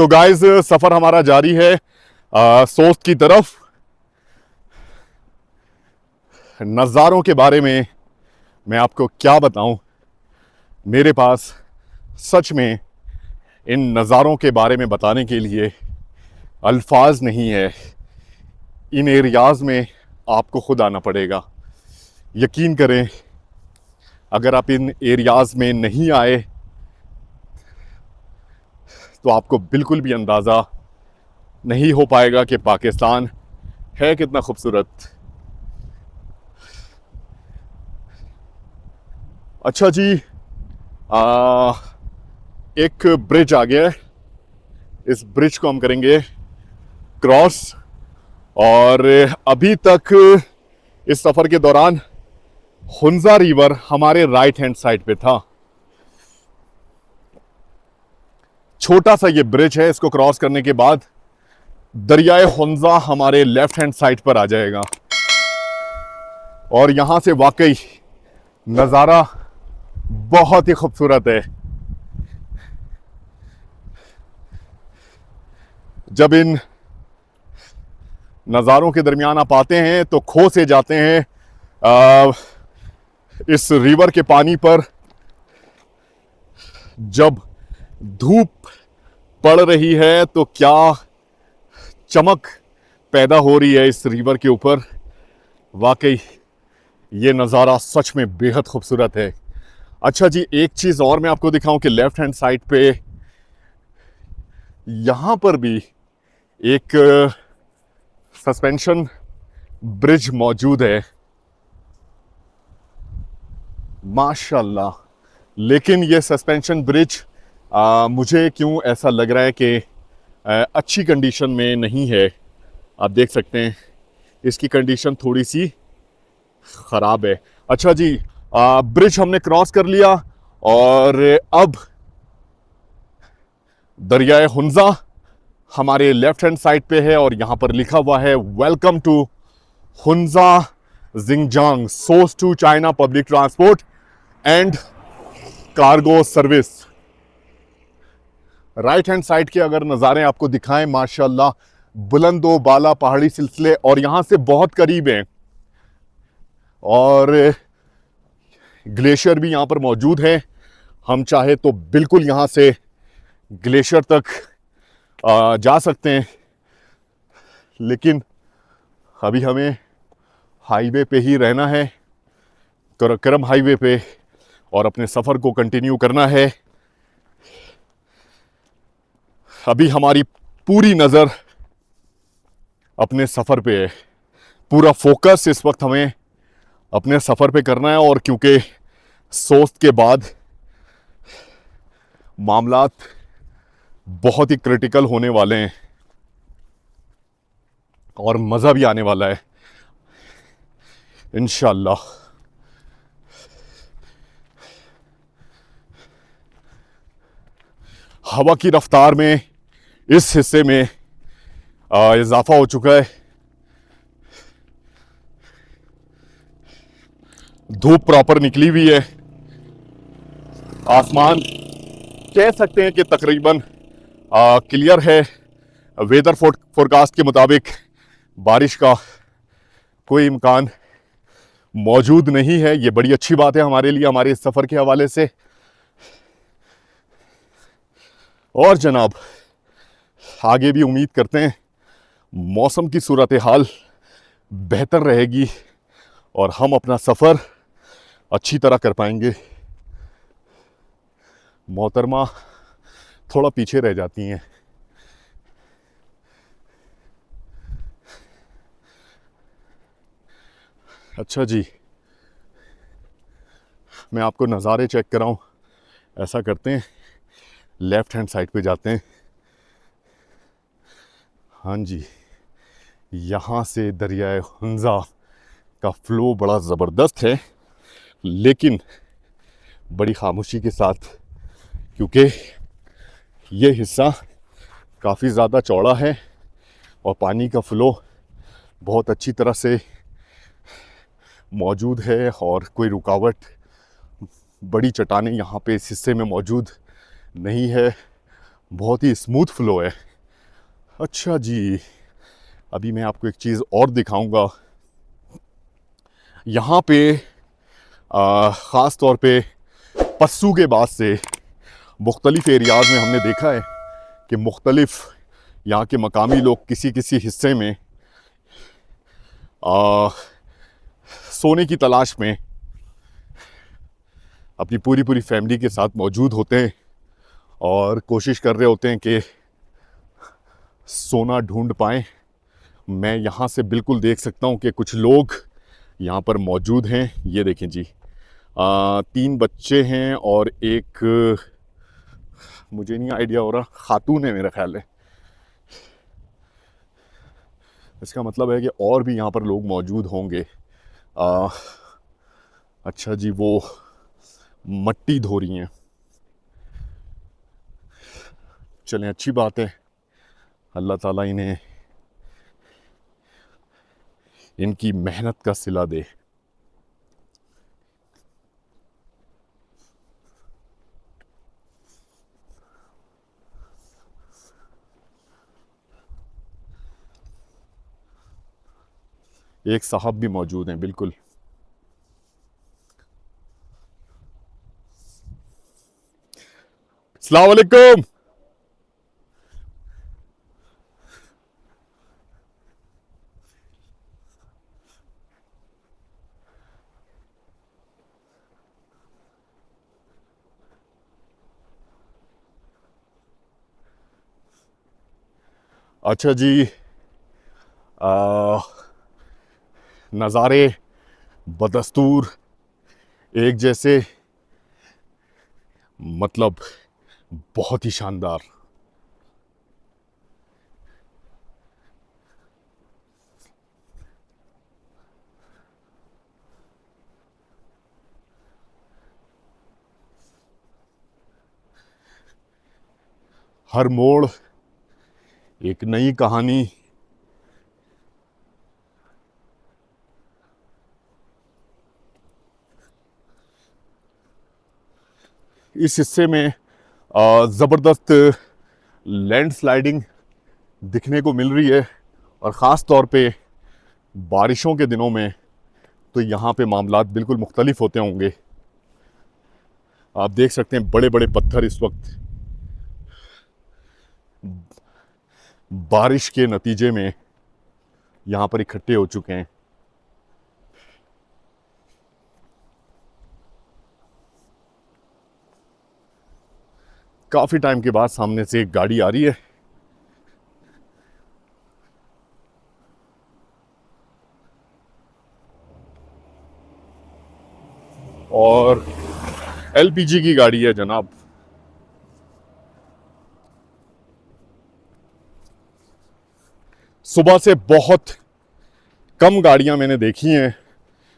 तो गाइस सफर हमारा जारी है सोस्ट की तरफ। नज़ारों के बारे में मैं आपको क्या बताऊं, मेरे पास सच में इन नज़ारों के बारे में बताने के लिए अल्फाज नहीं है। इन एरियाज़ में आपको खुद आना पड़ेगा। यकीन करें, अगर आप इन एरियाज़ में नहीं आए तो आपको बिल्कुल भी अंदाज़ा नहीं हो पाएगा कि पाकिस्तान है कितना खूबसूरत। अच्छा जी, एक ब्रिज आ गया है, इस ब्रिज को हम करेंगे क्रॉस। और अभी तक इस सफ़र के दौरान हुंजा रिवर हमारे राइट हैंड साइड पे था। छोटा सा ये ब्रिज है, इसको क्रॉस करने के बाद दरियाए हुंजा हमारे लेफ्ट हैंड साइड पर आ जाएगा। और यहां से वाकई नज़ारा बहुत ही खूबसूरत है। जब इन नज़ारों के दरमियान आप आते हैं तो खो से जाते हैं इस रिवर के पानी पर। जब धूप पड़ रही है तो क्या चमक पैदा हो रही है इस रिवर के ऊपर। वाकई ये नज़ारा सच में बेहद खूबसूरत है। अच्छा जी, एक चीज़ और मैं आपको दिखाऊं कि लेफ्ट हैंड साइड पे यहाँ पर भी एक सस्पेंशन ब्रिज मौजूद है, माशाल्लाह। लेकिन ये सस्पेंशन ब्रिज मुझे क्यों ऐसा लग रहा है कि अच्छी कंडीशन में नहीं है। आप देख सकते हैं इसकी कंडीशन थोड़ी सी ख़राब है। अच्छा जी, ब्रिज हमने क्रॉस कर लिया और अब दरियाए हुंजा हमारे लेफ्ट हैंड साइड पे है और यहाँ पर लिखा हुआ है वेलकम टू हुंजा जिंगजांग सोर्स to China public transport and cargo service. Right hand side के अगर नज़ारे आपको दिखाएं, माशाल्लाह बुलंदो बाला पहाड़ी सिलसिले और यहाँ से बहुत करीब हैं। और ग्लेशियर भी यहाँ पर मौजूद है। हम चाहे तो बिल्कुल यहाँ से ग्लेशियर तक जा सकते हैं, लेकिन अभी हमें हाईवे पे ही रहना है, करम हाईवे पे, और अपने सफ़र को कंटिन्यू करना है। अभी हमारी पूरी नज़र अपने सफ़र पे है, पूरा फोकस इस वक्त हमें अपने सफ़र पे करना है। और क्योंकि सोस्ट के बाद मामलात बहुत ही क्रिटिकल होने वाले हैं और मज़ा भी आने वाला है इंशाल्लाह। हवा की रफ्तार में इस हिस्से में इजाफा हो चुका है। धूप प्रॉपर निकली हुई है। आसमान कह सकते हैं कि तकरीबन क्लियर है। वेदर फोरकास्ट के मुताबिक बारिश का कोई इम्कान मौजूद नहीं है। ये बड़ी अच्छी बात है हमारे लिए, हमारे इस सफ़र के हवाले से। और जनाब, आगे भी उम्मीद करते हैं मौसम की सूरत हाल बेहतर रहेगी और हम अपना सफ़र अच्छी तरह कर पाएंगे। मोहतरमा थोड़ा पीछे रह जाती हैं। अच्छा जी, मैं आपको नज़ारे चेक कराऊं, ऐसा करते हैं, लेफ़्ट हैंड साइड पे जाते हैं। हाँ जी, यहाँ से दरियाए हुंजा का फ़्लो बड़ा ज़बरदस्त है, लेकिन बड़ी खामोशी के साथ, क्योंकि ये हिस्सा काफ़ी ज़्यादा चौड़ा है और पानी का फ़्लो बहुत अच्छी तरह से मौजूद है और कोई रुकावट, बड़ी चट्टानें यहाँ पे इस हिस्से में मौजूद नहीं है। बहुत ही स्मूथ फ्लो है। अच्छा जी, अभी मैं आपको एक चीज़ और दिखाऊंगा। यहाँ पे ख़ास तौर पे पस्सू के बाद से मुख्तलिफ़ एरियाज़ में हमने देखा है कि मुख्तलिफ़ यहाँ के मकामी लोग किसी किसी हिस्से में सोने की तलाश में अपनी पूरी पूरी फैमिली के साथ मौजूद होते हैं और कोशिश कर रहे होते हैं कि सोना ढूंढ पाएँ। मैं यहाँ से बिल्कुल देख सकता हूँ कि कुछ लोग यहाँ पर मौजूद हैं। ये देखें जी, 3 बच्चे हैं और एक, मुझे नहीं आइडिया हो रहा, खातून है मेरा ख्याल है। इसका मतलब है कि और भी यहाँ पर लोग मौजूद होंगे। अच्छा जी, वो मट्टी धो रही हैं। चलें, अच्छी बात है, अल्लाह ताला इन्हें इनकी मेहनत का सिला दे। एक साहब भी मौजूद हैं, बिल्कुल। अस्सलाम वालेकुम। अच्छा जी, नज़ारे बदस्तूर एक जैसे, मतलब बहुत ही शानदार। हर मोड़ एक नई कहानी। इस हिस्से में ज़बरदस्त लैंडस्लाइडिंग दिखने को मिल रही है और ख़ास तौर पे बारिशों के दिनों में तो यहाँ पे मामलात बिल्कुल मुख्तलिफ होते होंगे। आप देख सकते हैं बड़े बड़े पत्थर इस वक्त बारिश के नतीजे में यहाँ पर इकट्ठे हो चुके हैं। काफ़ी टाइम के बाद सामने से एक गाड़ी आ रही है और एलपीजी की गाड़ी है जनाब। सुबह से बहुत कम गाड़ियां मैंने देखी हैं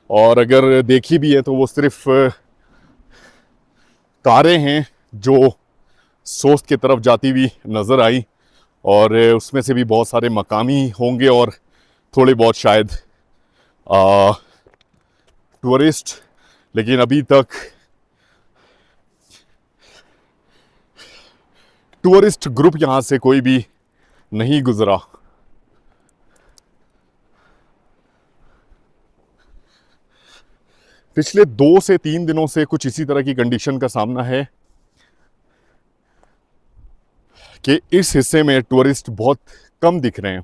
और अगर देखी भी है तो वो सिर्फ कारें हैं जो सोस्ट की तरफ जाती हुई नज़र आई और उसमें से भी बहुत सारे मकामी होंगे और थोड़े बहुत शायद टूरिस्ट, लेकिन अभी तक टूरिस्ट ग्रुप यहाँ से कोई भी नहीं गुजरा। पिछले 2 से 3 दिनों से कुछ इसी तरह की कंडीशन का सामना है कि इस हिस्से में टूरिस्ट बहुत कम दिख रहे हैं,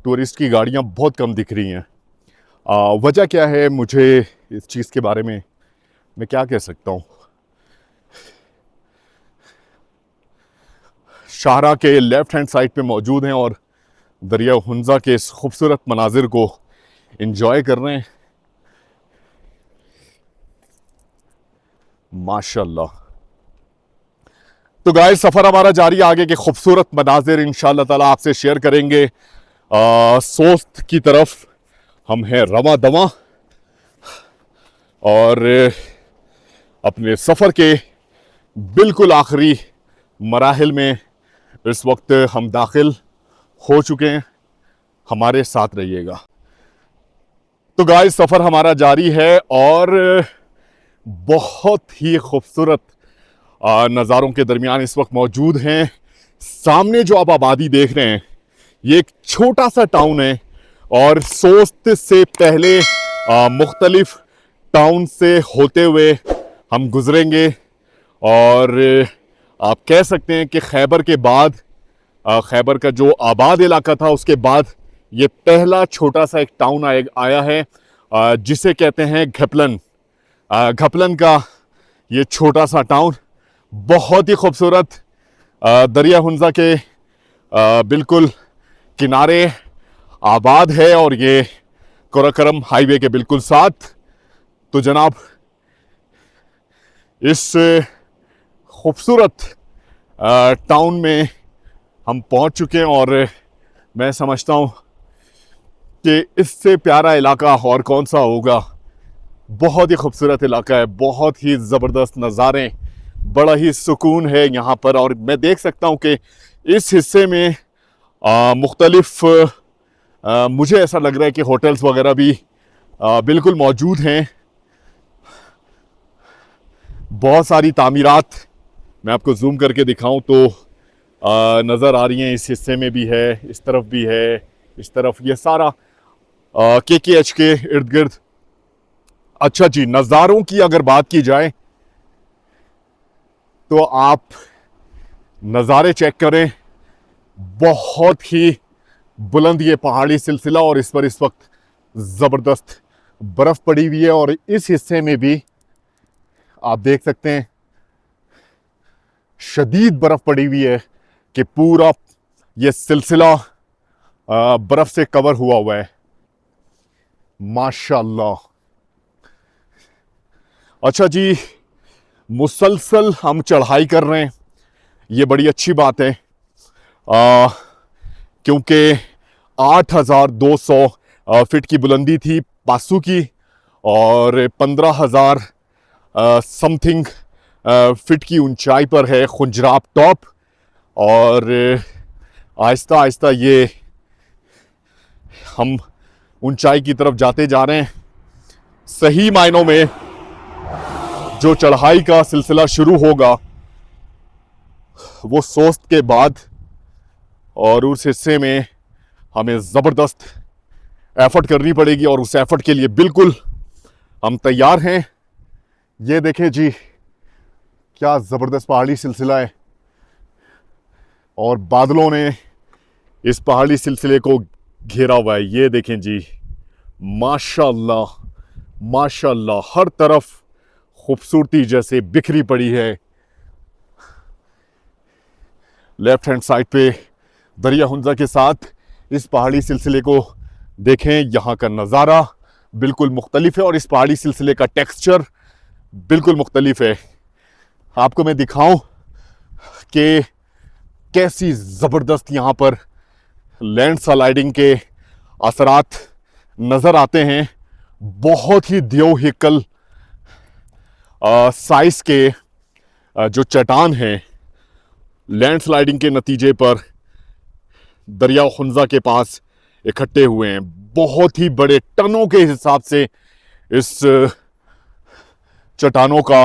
टूरिस्ट की गाड़ियाँ बहुत कम दिख रही हैं। वजह क्या है, मुझे इस चीज़ के बारे में मैं क्या कह सकता हूँ। शाहरा के लेफ़्ट हैंड साइड पे मौजूद हैं और दरिया हुंजा के इस खूबसूरत मनाजिर को एंजॉय कर रहे हैं। माशाल्लाह। तो गाइस, सफ़र हमारा जारी, आगे के खूबसूरत मनाजिर इंशाअल्लाह ताला आपसे शेयर करेंगे। सोस्त की तरफ हम हैं रवां दवां और अपने सफ़र के बिल्कुल आखिरी मराहिल में इस वक्त हम दाखिल हो चुके हैं। हमारे साथ रहिएगा। तो गाइस, सफ़र हमारा जारी है और बहुत ही खूबसूरत नज़ारों के दरमियान इस वक्त मौजूद हैं सामने जो आप आबादी देख रहे हैं ये एक छोटा सा टाउन है और सोस्त से पहले मुख्तलिफ टाउन से होते हुए हम गुजरेंगे और आप कह सकते हैं कि खैबर के बाद खैबर का जो आबाद इलाका था उसके बाद ये पहला छोटा सा एक टाउन आया है जिसे कहते हैं घपलन। घपलन का ये छोटा सा टाउन बहुत ही खूबसूरत दरिया हुंजा के बिल्कुल किनारे आबाद है और ये कराकरम हाईवे के बिल्कुल साथ। तो जनाब इस खूबसूरत टाउन में हम पहुंच चुके हैं और मैं समझता हूं कि इससे प्यारा इलाका और कौन सा होगा। बहुत ही खूबसूरत इलाका है, बहुत ही ज़बरदस्त नज़ारे, बड़ा ही सुकून है यहाँ पर। और मैं देख सकता हूँ कि इस हिस्से में मुख्तलिफ मुझे ऐसा लग रहा है कि होटल्स वगैरह भी बिल्कुल मौजूद हैं। बहुत सारी तामीरात मैं आपको जूम करके दिखाऊं तो नज़र आ रही हैं। इस हिस्से में भी है, इस तरफ भी है, इस तरफ, ये सारा KKH के इर्द गिर्द। अच्छा जी, नज़ारों की अगर बात की जाए तो आप नज़ारे चेक करें। बहुत ही बुलंद ये पहाड़ी सिलसिला और इस पर इस वक्त ज़बरदस्त बर्फ़ पड़ी हुई है और इस हिस्से में भी आप देख सकते हैं शदीद बर्फ़ पड़ी हुई है कि पूरा ये सिलसिला बर्फ़ से कवर हुआ है। माशाल्लाह। अच्छा जी, मुसलसल हम चढ़ाई कर रहे हैं, ये बड़ी अच्छी बात है क्योंकि 8,200 फीट की बुलंदी थी पासू की और 15,000 समथिंग फीट की ऊंचाई पर है खुंजराब टॉप। और आहिस्ता आहिस्ता ये हम ऊंचाई की तरफ जाते जा रहे हैं। सही मायनों में जो चढ़ाई का सिलसिला शुरू होगा वो सोस्त के बाद और उस हिस्से में हमें ज़बरदस्त एफर्ट करनी पड़ेगी और उस एफर्ट के लिए बिल्कुल हम तैयार हैं। ये देखें जी, क्या ज़बरदस्त पहाड़ी सिलसिला है और बादलों ने इस पहाड़ी सिलसिले को घेरा हुआ है। ये देखें जी, माशाल्लाह माशाल्लाह, हर तरफ खूबसूरती जैसे बिखरी पड़ी है। लेफ्ट हैंड साइड पे दरिया हुंजा के साथ इस पहाड़ी सिलसिले को देखें। यहाँ का नज़ारा बिल्कुल मुख्तलिफ है और इस पहाड़ी सिलसिले का टेक्सचर बिल्कुल मुख्तलिफ है। आपको मैं दिखाऊं कि कैसी ज़बरदस्त यहाँ पर लैंड स्लाइडिंग के असरात नज़र आते हैं। बहुत ही देव हिकल साइज के जो चट्टान हैं लैंड स्लाइडिंग के नतीजे पर दरिया हुंजा के पास इकट्ठे हुए हैं। बहुत ही बड़े टनों के हिसाब से इस चट्टानों का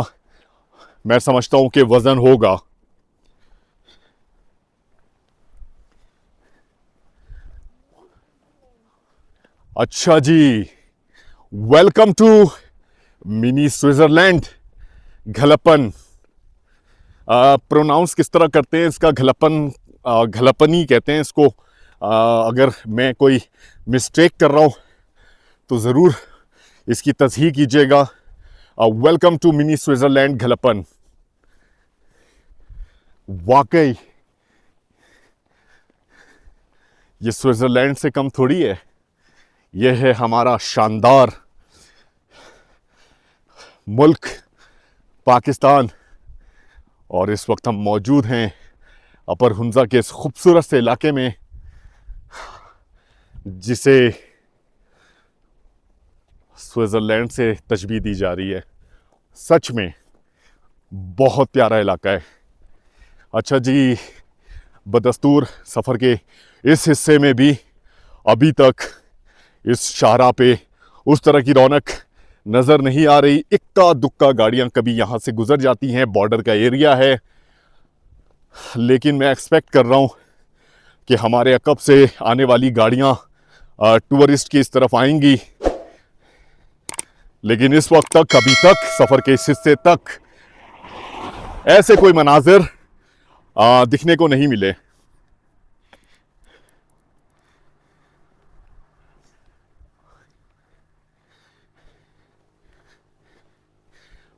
मैं समझता हूं कि वजन होगा। अच्छा जी, welcome to mini Switzerland Ghalapan. Pronounce किस तरह करते हैं इसका? घलपन, घलपनी कहते हैं इसको। अगर मैं कोई मिस्टेक कर रहा हूँ तो ज़रूर इसकी तस्हीह कीजिएगा। Welcome to mini Switzerland Ghalapan. वाकई ये स्विट्जरलैंड से कम थोड़ी है। यह है हमारा शानदार मुल्क पाकिस्तान और इस वक्त हम मौजूद हैं अपर हुंजा के इस खूबसूरत से इलाके में जिसे स्विट्जरलैंड से तशबीह दी जा रही है। सच में बहुत प्यारा इलाका है। अच्छा जी, बदस्तूर सफ़र के इस हिस्से में भी अभी तक इस शाहराह पे उस तरह की रौनक नज़र नहीं आ रही। इक्का दुक्का गाड़ियां कभी यहाँ से गुजर जाती हैं, बॉर्डर का एरिया है। लेकिन मैं एक्सपेक्ट कर रहा हूँ कि हमारे अकब से आने वाली गाड़ियाँ टूरिस्ट की इस तरफ आएंगी। लेकिन इस वक्त तक, अभी तक सफ़र के इस हिस्से तक ऐसे कोई मनाजिर दिखने को नहीं मिले।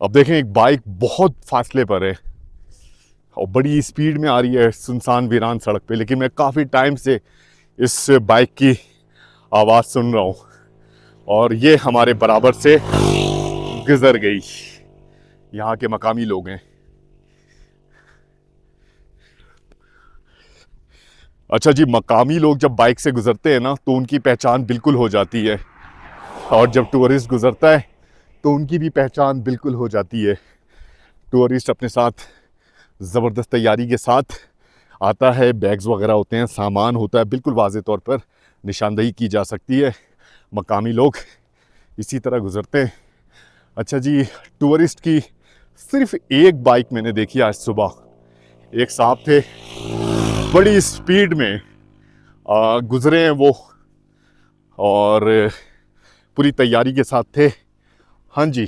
अब देखें, एक बाइक बहुत फासले पर है और बड़ी स्पीड में आ रही है सुनसान वीरान सड़क पे, लेकिन मैं काफ़ी टाइम से इस बाइक की आवाज़ सुन रहा हूँ और ये हमारे बराबर से गुजर गई। यहाँ के मकामी लोग हैं। अच्छा जी, मकामी लोग जब बाइक से गुजरते हैं ना तो उनकी पहचान बिल्कुल हो जाती है, और जब टूरिस्ट गुजरता है तो उनकी भी पहचान बिल्कुल हो जाती है। टूरिस्ट अपने साथ ज़बरदस्त तैयारी के साथ आता है, बैग्स वगैरह होते हैं, सामान होता है, बिल्कुल वाज़े तौर पर निशानदेही की जा सकती है। मकामी लोग इसी तरह गुजरते हैं। अच्छा जी, टूरिस्ट की सिर्फ एक बाइक मैंने देखी आज सुबह। एक साहब थे, बड़ी स्पीड में गुजरे हैं वो, और पूरी तैयारी के साथ थे। हाँ जी,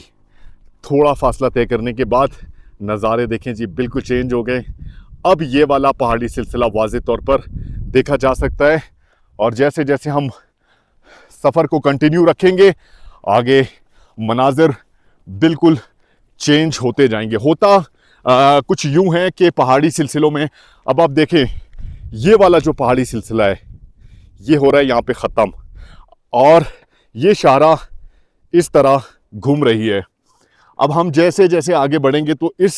थोड़ा फासला तय करने के बाद नज़ारे देखें जी, बिल्कुल चेंज हो गए। अब ये वाला पहाड़ी सिलसिला वाज़े तौर पर देखा जा सकता है, और जैसे जैसे हम सफ़र को कंटिन्यू रखेंगे आगे मनाजिर बिल्कुल चेंज होते जाएंगे। होता कुछ यूं है कि पहाड़ी सिलसिलों में, अब आप देखें, ये वाला जो पहाड़ी सिलसिला है ये हो रहा है यहाँ पे ख़त्म, और ये शाहराह इस तरह घूम रही है। अब हम जैसे जैसे आगे बढ़ेंगे तो इस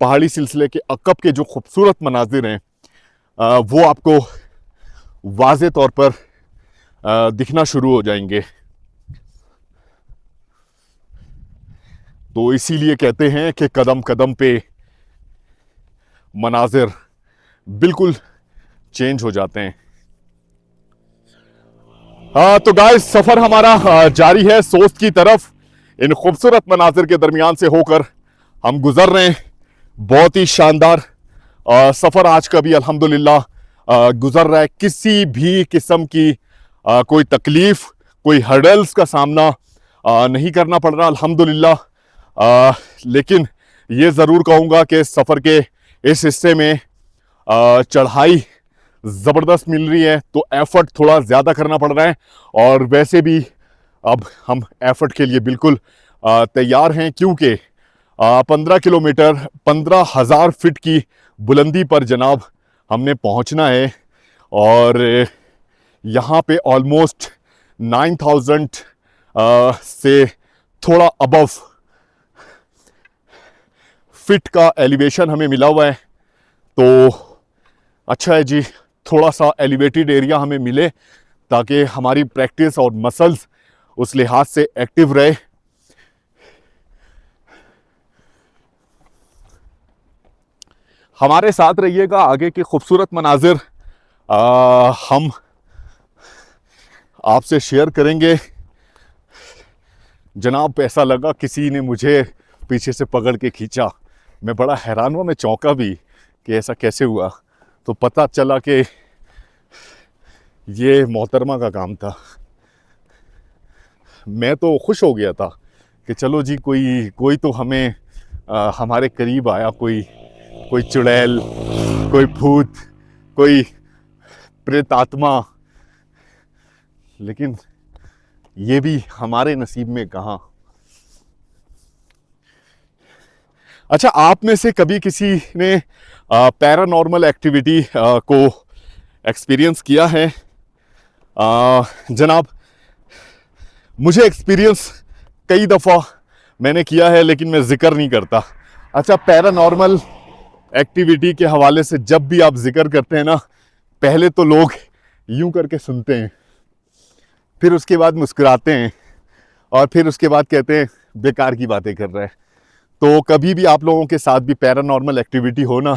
पहाड़ी सिलसिले के अकब के जो खूबसूरत मनाजिर हैं वो आपको वाज़े तौर पर दिखना शुरू हो जाएंगे। तो इसीलिए कहते हैं कि कदम कदम पे मनाजिर बिल्कुल चेंज हो जाते हैं। तो गाइस, सफ़र हमारा जारी है सोस्ट की तरफ। इन खूबसूरत मनाजिर के दरमियान से होकर हम गुजर रहे हैं। बहुत ही शानदार सफ़र आज का भी अल्हम्दुलिल्लाह गुजर रहा है। किसी भी किस्म की कोई तकलीफ़, कोई हर्डल्स का सामना नहीं करना पड़ रहा अल्हम्दुलिल्लाह। लेकिन ये ज़रूर कहूँगा कि सफ़र के इस हिस्से में चढ़ाई ज़बरदस्त मिल रही है, तो एफ़र्ट थोड़ा ज़्यादा करना पड़ रहा है। और वैसे भी अब हम एफ़र्ट के लिए बिल्कुल तैयार हैं, क्योंकि 15 किलोमीटर 15,000 फीट की बुलंदी पर जनाब हमने पहुंचना है, और यहाँ पे ऑलमोस्ट 9,000 से थोड़ा अबव फिट का एलिवेशन हमें मिला हुआ है। तो अच्छा है जी, थोड़ा सा एलिवेटेड एरिया हमें मिले ताकि हमारी प्रैक्टिस और मसल्स उस लिहाज से एक्टिव रहे। हमारे साथ रहिएगा, आगे के खूबसूरत मनाजिर हम आपसे शेयर करेंगे। जनाब, ऐसा लगा किसी ने मुझे पीछे से पकड़ के खींचा। मैं बड़ा हैरान हुआ, मैं चौंका भी कि ऐसा कैसे हुआ। तो पता चला कि ये मोहतरमा का काम था। मैं तो खुश हो गया था कि चलो जी, कोई तो हमें हमारे करीब आया, कोई चुड़ैल, कोई भूत, कोई प्रेत आत्मा। लेकिन ये भी हमारे नसीब में कहाँ। अच्छा, आप में से कभी किसी ने पैरानॉर्मल एक्टिविटी को एक्सपीरियंस किया है? जनाब, मुझे एक्सपीरियंस कई दफ़ा मैंने किया है, लेकिन मैं जिक्र नहीं करता। अच्छा, पैरानॉर्मल एक्टिविटी के हवाले से जब भी आप जिक्र करते हैं ना, पहले तो लोग यूं करके सुनते हैं, फिर उसके बाद मुस्कुराते हैं, और फिर उसके बाद कहते हैं बेकार की बातें कर रहा है। तो कभी भी आप लोगों के साथ भी पैरानॉर्मल एक्टिविटी हो ना,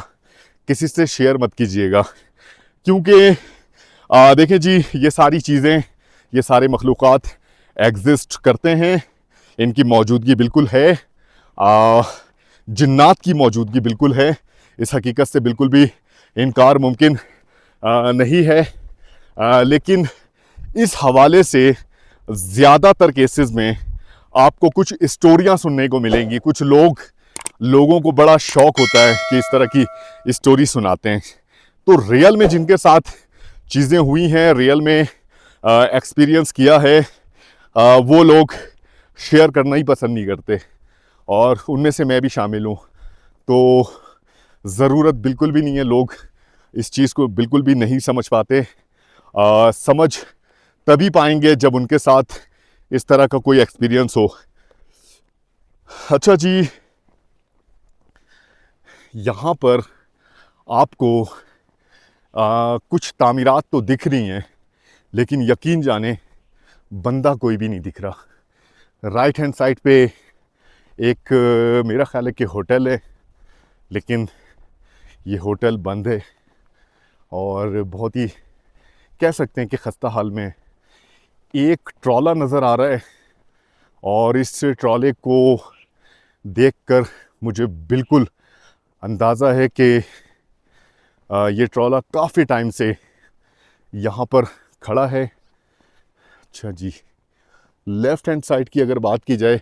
किसी से शेयर मत कीजिएगा, क्योंकि देखें जी, ये सारी चीज़ें, ये सारे मखलूक़ात एग्जिस्ट करते हैं, इनकी मौजूदगी बिल्कुल है, जिन्नात की मौजूदगी बिल्कुल है। इस हकीकत से बिल्कुल भी इनकार मुमकिन नहीं है, लेकिन इस हवाले से ज़्यादातर केसेस में आपको कुछ स्टोरियां सुनने को मिलेंगी। कुछ लोगों को बड़ा शौक होता है कि इस तरह की स्टोरी सुनाते हैं। तो रियल में जिनके साथ चीज़ें हुई हैं, रियल में एक्सपीरियंस किया है, वो लोग शेयर करना ही पसंद नहीं करते, और उनमें से मैं भी शामिल हूँ। तो ज़रूरत बिल्कुल भी नहीं है, लोग इस चीज़ को बिल्कुल भी नहीं समझ पाते। समझ तभी पाएंगे जब उनके साथ इस तरह का कोई एक्सपीरियंस हो। अच्छा जी, यहाँ पर आपको कुछ तामीरात तो दिख रही हैं, लेकिन यकीन जाने बंदा कोई भी नहीं दिख रहा। राइट हैंड साइड पे एक मेरा ख्याल है कि होटल है, लेकिन ये होटल बंद है और बहुत ही कह सकते हैं कि खस्ता हाल में। एक ट्रॉला नज़र आ रहा है और इस ट्रॉले को देखकर मुझे बिल्कुल अंदाज़ा है कि ये ट्रॉला काफ़ी टाइम से यहाँ पर खड़ा है। अच्छा जी, लेफ़्ट हैंड साइड की अगर बात की जाए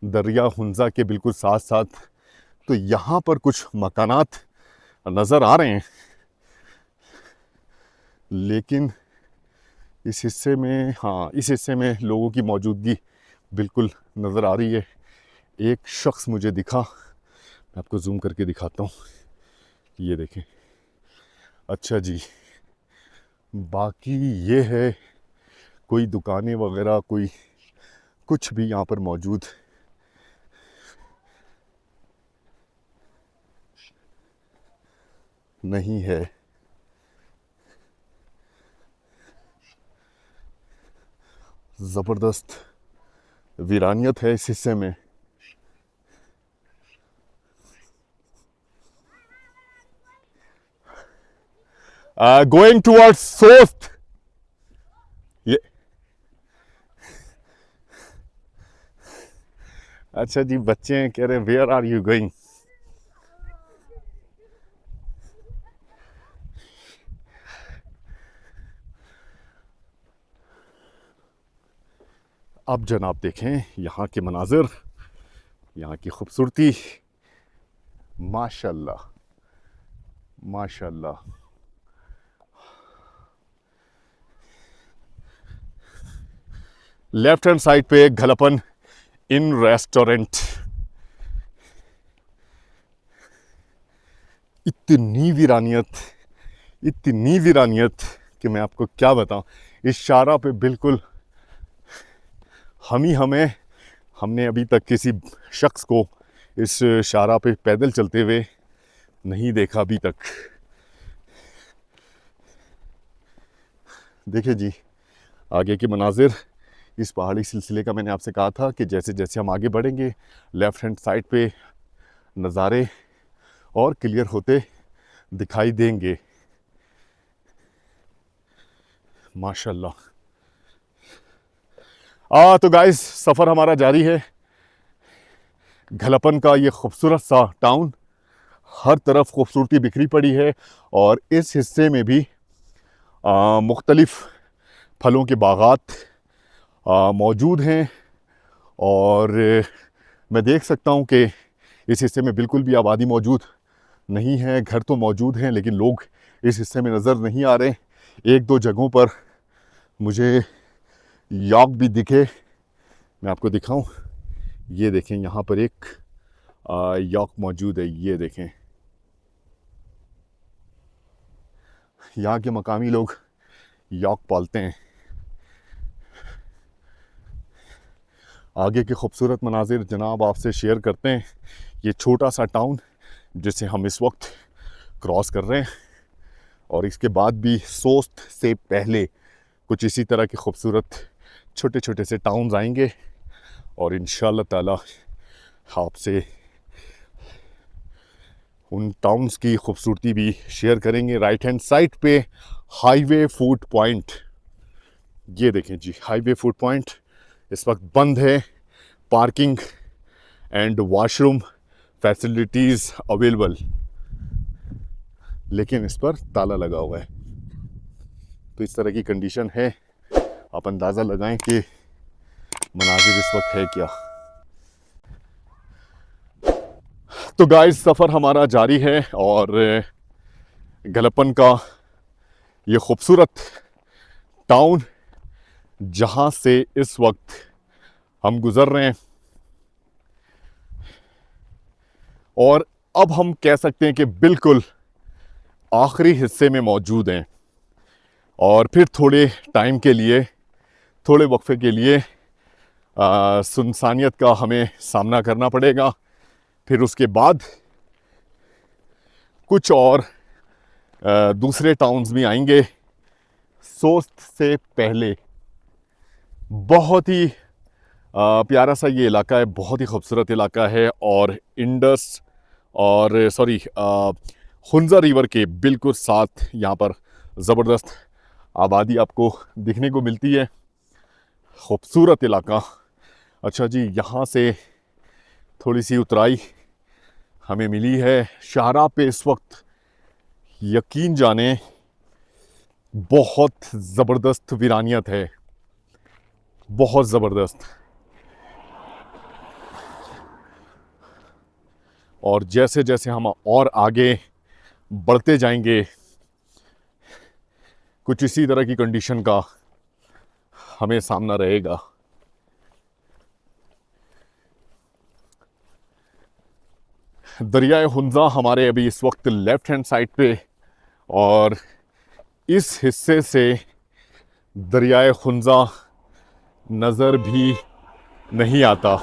दरिया हुंज़ा के बिल्कुल साथ साथ, तो यहाँ पर कुछ मकानात नज़र आ रहे हैं, लेकिन इस हिस्से में, हाँ, इस हिस्से में लोगों की मौजूदगी बिल्कुल नज़र आ रही है। एक शख्स मुझे दिखा, मैं आपको जूम करके दिखाता हूँ, ये देखें। अच्छा जी, बाकी ये है, कोई दुकानें वगैरह कोई कुछ भी यहाँ पर मौजूद नहीं है। ज़बरदस्त वीरानियत है इस हिस्से में। Going towards Sost. ये अच्छा जी, बच्चे कह रहे हैं वेयर आर यू गोइंग। अब जनाब देखें यहाँ के मनाजिर, यहाँ की खूबसूरती, माशाल्लाह माशाल्लाह। लेफ्ट हैंड साइड पे घलपन इन रेस्टोरेंट। इतनी वीरानियत कि मैं आपको क्या बताऊं। इस शारा पे बिल्कुल हमने अभी तक किसी शख्स को इस शारा पे पैदल चलते हुए नहीं देखा अभी तक। देखिए जी, आगे के मनाजिर इस पहाड़ी सिलसिले का मैंने आपसे कहा था कि जैसे जैसे हम आगे बढ़ेंगे लेफ़्ट हैंड साइड पे नज़ारे और क्लियर होते दिखाई देंगे। माशाल्लाह। तो गाइस, सफ़र हमारा जारी है। घलपन का ये खूबसूरत सा टाउन, हर तरफ खूबसूरती बिखरी पड़ी है, और इस हिस्से में भी मुख्तलिफ़ फलों के बागात मौजूद हैं। और मैं देख सकता हूँ कि इस हिस्से में बिल्कुल भी आबादी मौजूद नहीं है। घर तो मौजूद हैं, लेकिन लोग इस हिस्से में नज़र नहीं आ रहे। एक दो जगहों पर मुझे याक भी दिखे, मैं आपको दिखाऊं। ये देखें, यहाँ पर एक याक मौजूद है, ये देखें। यहाँ के मकामी लोग याक पालते हैं। आगे के खूबसूरत मनाजिर जनाब आपसे शेयर करते हैं। ये छोटा सा टाउन जिसे हम इस वक्त क्रॉस कर रहे हैं, और इसके बाद भी सोस्ट से पहले कुछ इसी तरह के खूबसूरत छोटे छोटे से टाउन्स आएंगे, और इंशाअल्लाह ताला आपसे उन टाउन्स की खूबसूरती भी शेयर करेंगे। राइट हैंड साइड पे हाईवे फूड पॉइंट, ये देखें जी, हाईवे फूड पॉइंट इस वक्त बंद है। Parking and washroom facilities available. लेकिन इस पर ताला लगा हुआ है। तो इस तरह की कंडीशन है, आप अंदाज़ा लगाएं कि मनाजिर इस वक्त है क्या। तो गाइस सफ़र हमारा जारी है और गलपन का ये खूबसूरत टाउन जहाँ से इस वक्त हम गुज़र रहे हैं, और अब हम कह सकते हैं कि बिल्कुल आखिरी हिस्से में मौजूद हैं। और फिर थोड़े टाइम के लिए, थोड़े वक्फे के लिए सुनसानियत का हमें सामना करना पड़ेगा। फिर उसके बाद कुछ और दूसरे टाउन्स भी आएंगे। सोस्ट से पहले बहुत ही प्यारा सा ये इलाका है, बहुत ही खूबसूरत इलाका है। और इंडस और हुंजा रिवर के बिल्कुल साथ यहाँ पर ज़बरदस्त आबादी आपको दिखने को मिलती है। खूबसूरत इलाका। अच्छा जी, यहाँ से थोड़ी सी उतराई हमें मिली है। शाहराह पे इस वक्त यकीन जाने बहुत ज़बरदस्त वीरानियत है, बहुत ज़बरदस्त। और जैसे जैसे हम और आगे बढ़ते जाएंगे, कुछ इसी तरह की कंडीशन का हमें सामना रहेगा। दरियाए हुंजा हमारे अभी इस वक्त लेफ्ट हैंड साइड पे, और इस हिस्से से दरियाए हुंजा नज़र भी नहीं आता।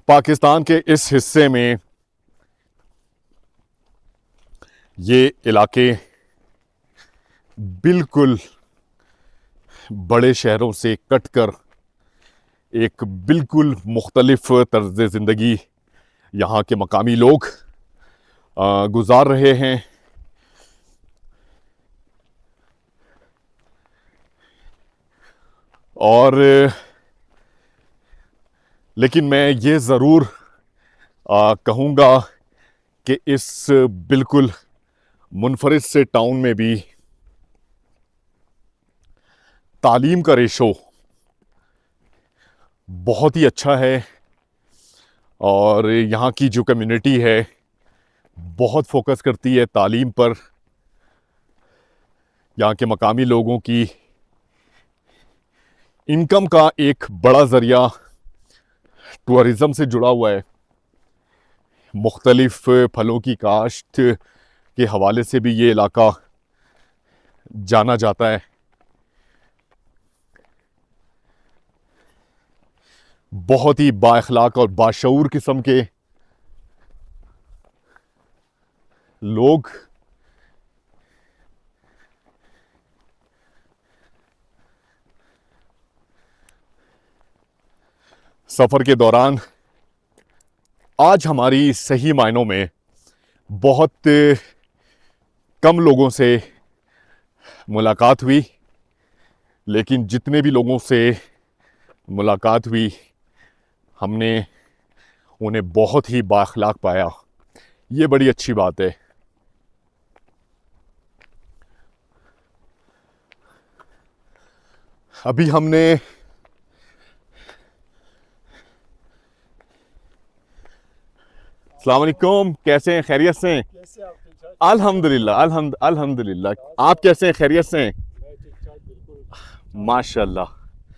पाकिस्तान के इस हिस्से में ये इलाके बिल्कुल बड़े शहरों से कटकर एक बिल्कुल मुख्तलिफ तर्ज ज़िंदगी यहाँ के मकामी लोग गुजार रहे हैं। और लेकिन मैं ये ज़रूर कहूँगा कि इस बिल्कुल मुनफरिद से टाउन में भी तालीम का रेशो बहुत ही अच्छा है। और यहाँ की जो कम्युनिटी है बहुत फोकस करती है तालीम पर। यहाँ के मकामी लोगों की इनकम का एक बड़ा ज़रिया टूरिज़म से जुड़ा हुआ है। मुख्तलिफ फलों की काश्त के हवाले से भी ये इलाका जाना जाता है। बहुत ही बाअखलाक और बाशऊर किस्म के लोग सफ़र के दौरान आज हमारी सही मायनों में बहुत कम लोगों से मुलाकात हुई, लेकिन जितने भी लोगों से मुलाकात हुई हमने उन्हें बहुत ही बाअखलाक पाया। ये बड़ी अच्छी बात है। अभी हमने अस्सलाम वालेकुम, कैसे हैं? खैरियत से हैं? अल्हम्दुलिल्लाह, अल्हम्दुलिल्लाह। आप कैसे हैं? खैरियत से हैं? माशाल्लाह।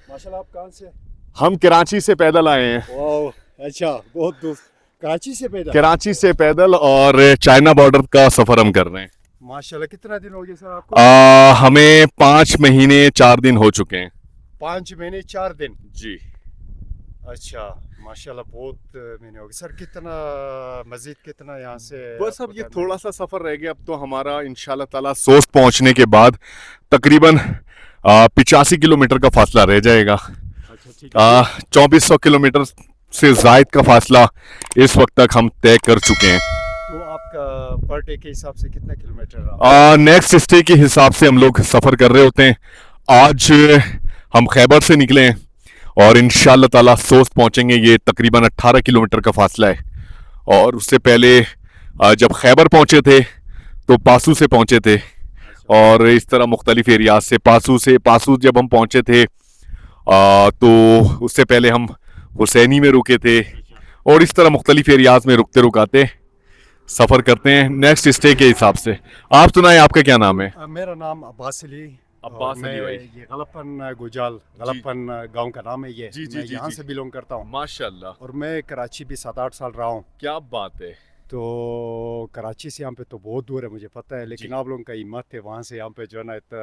माशाल्लाह। आप कहाँ से? हम कराची से पैदल आए हैं। वाह, अच्छा, बहुत दूर। कराची से पैदल? कराची से पैदल, और चाइना बॉर्डर का सफ़र हम कर रहे हैं। माशाल्लाह। कितना दिन हो गया सर आपको? हमें 5 महीने 4 दिन हो चुके हैं। 5 महीने 4 दिन? जी। अच्छा, माशाल्लाह, बहुत महीने हो गए सर। कितना मजीद कितना यहाँ से? बस अब ये थोड़ा सा सफ़र रह गया। अब तो हमारा इंशाल्लाह ताला सोस्ट पहुँचने के बाद तकरीबन 85 किलोमीटर का फासला रह जाएगा। अच्छा ठीक है। 2400 किलोमीटर से जायद का फासला इस वक्त तक हम तय कर चुके हैं। तो आपका पर डे के हिसाब से कितना किलोमीटर नेक्स्ट स्टे के हिसाब से हम लोग सफ़र कर रहे होते हैं। आज हम खैबर से निकले हैं और इंशाल्लाह ताला सोस्त पहुंचेंगे। ये तकरीबन 18 किलोमीटर का फासला है। और उससे पहले जब खैबर पहुंचे थे तो पासू से पहुंचे थे, और इस तरह मुख्तलिफ एरियाज से पासू जब हम पहुंचे थे तो उससे पहले हम हुसैनी में रुके थे, और इस तरह मुख्तलिफ एरियाज में रुकते रुकाते सफ़र करते हैं नेक्स्ट स्टे के हिसाब से। आप सुनाएं, आपका क्या नाम है? मेरा नाम अब्बास अली। अब्बास अली भाई। ये गलप्पन गुजाल, गलप्पन गांव का नाम है ये। जी, जी, मैं जी, यहाँ जी। से बिलोंग करता हूँ माशाल्लाह, और मैं कराची भी 7-8 साल रहा हूँ। क्या बात है। तो कराची से यहाँ पे तो बहुत दूर है, मुझे पता है, लेकिन जी। आप लोगों का हिम्मत है वहाँ से यहाँ पे जो है ना इतना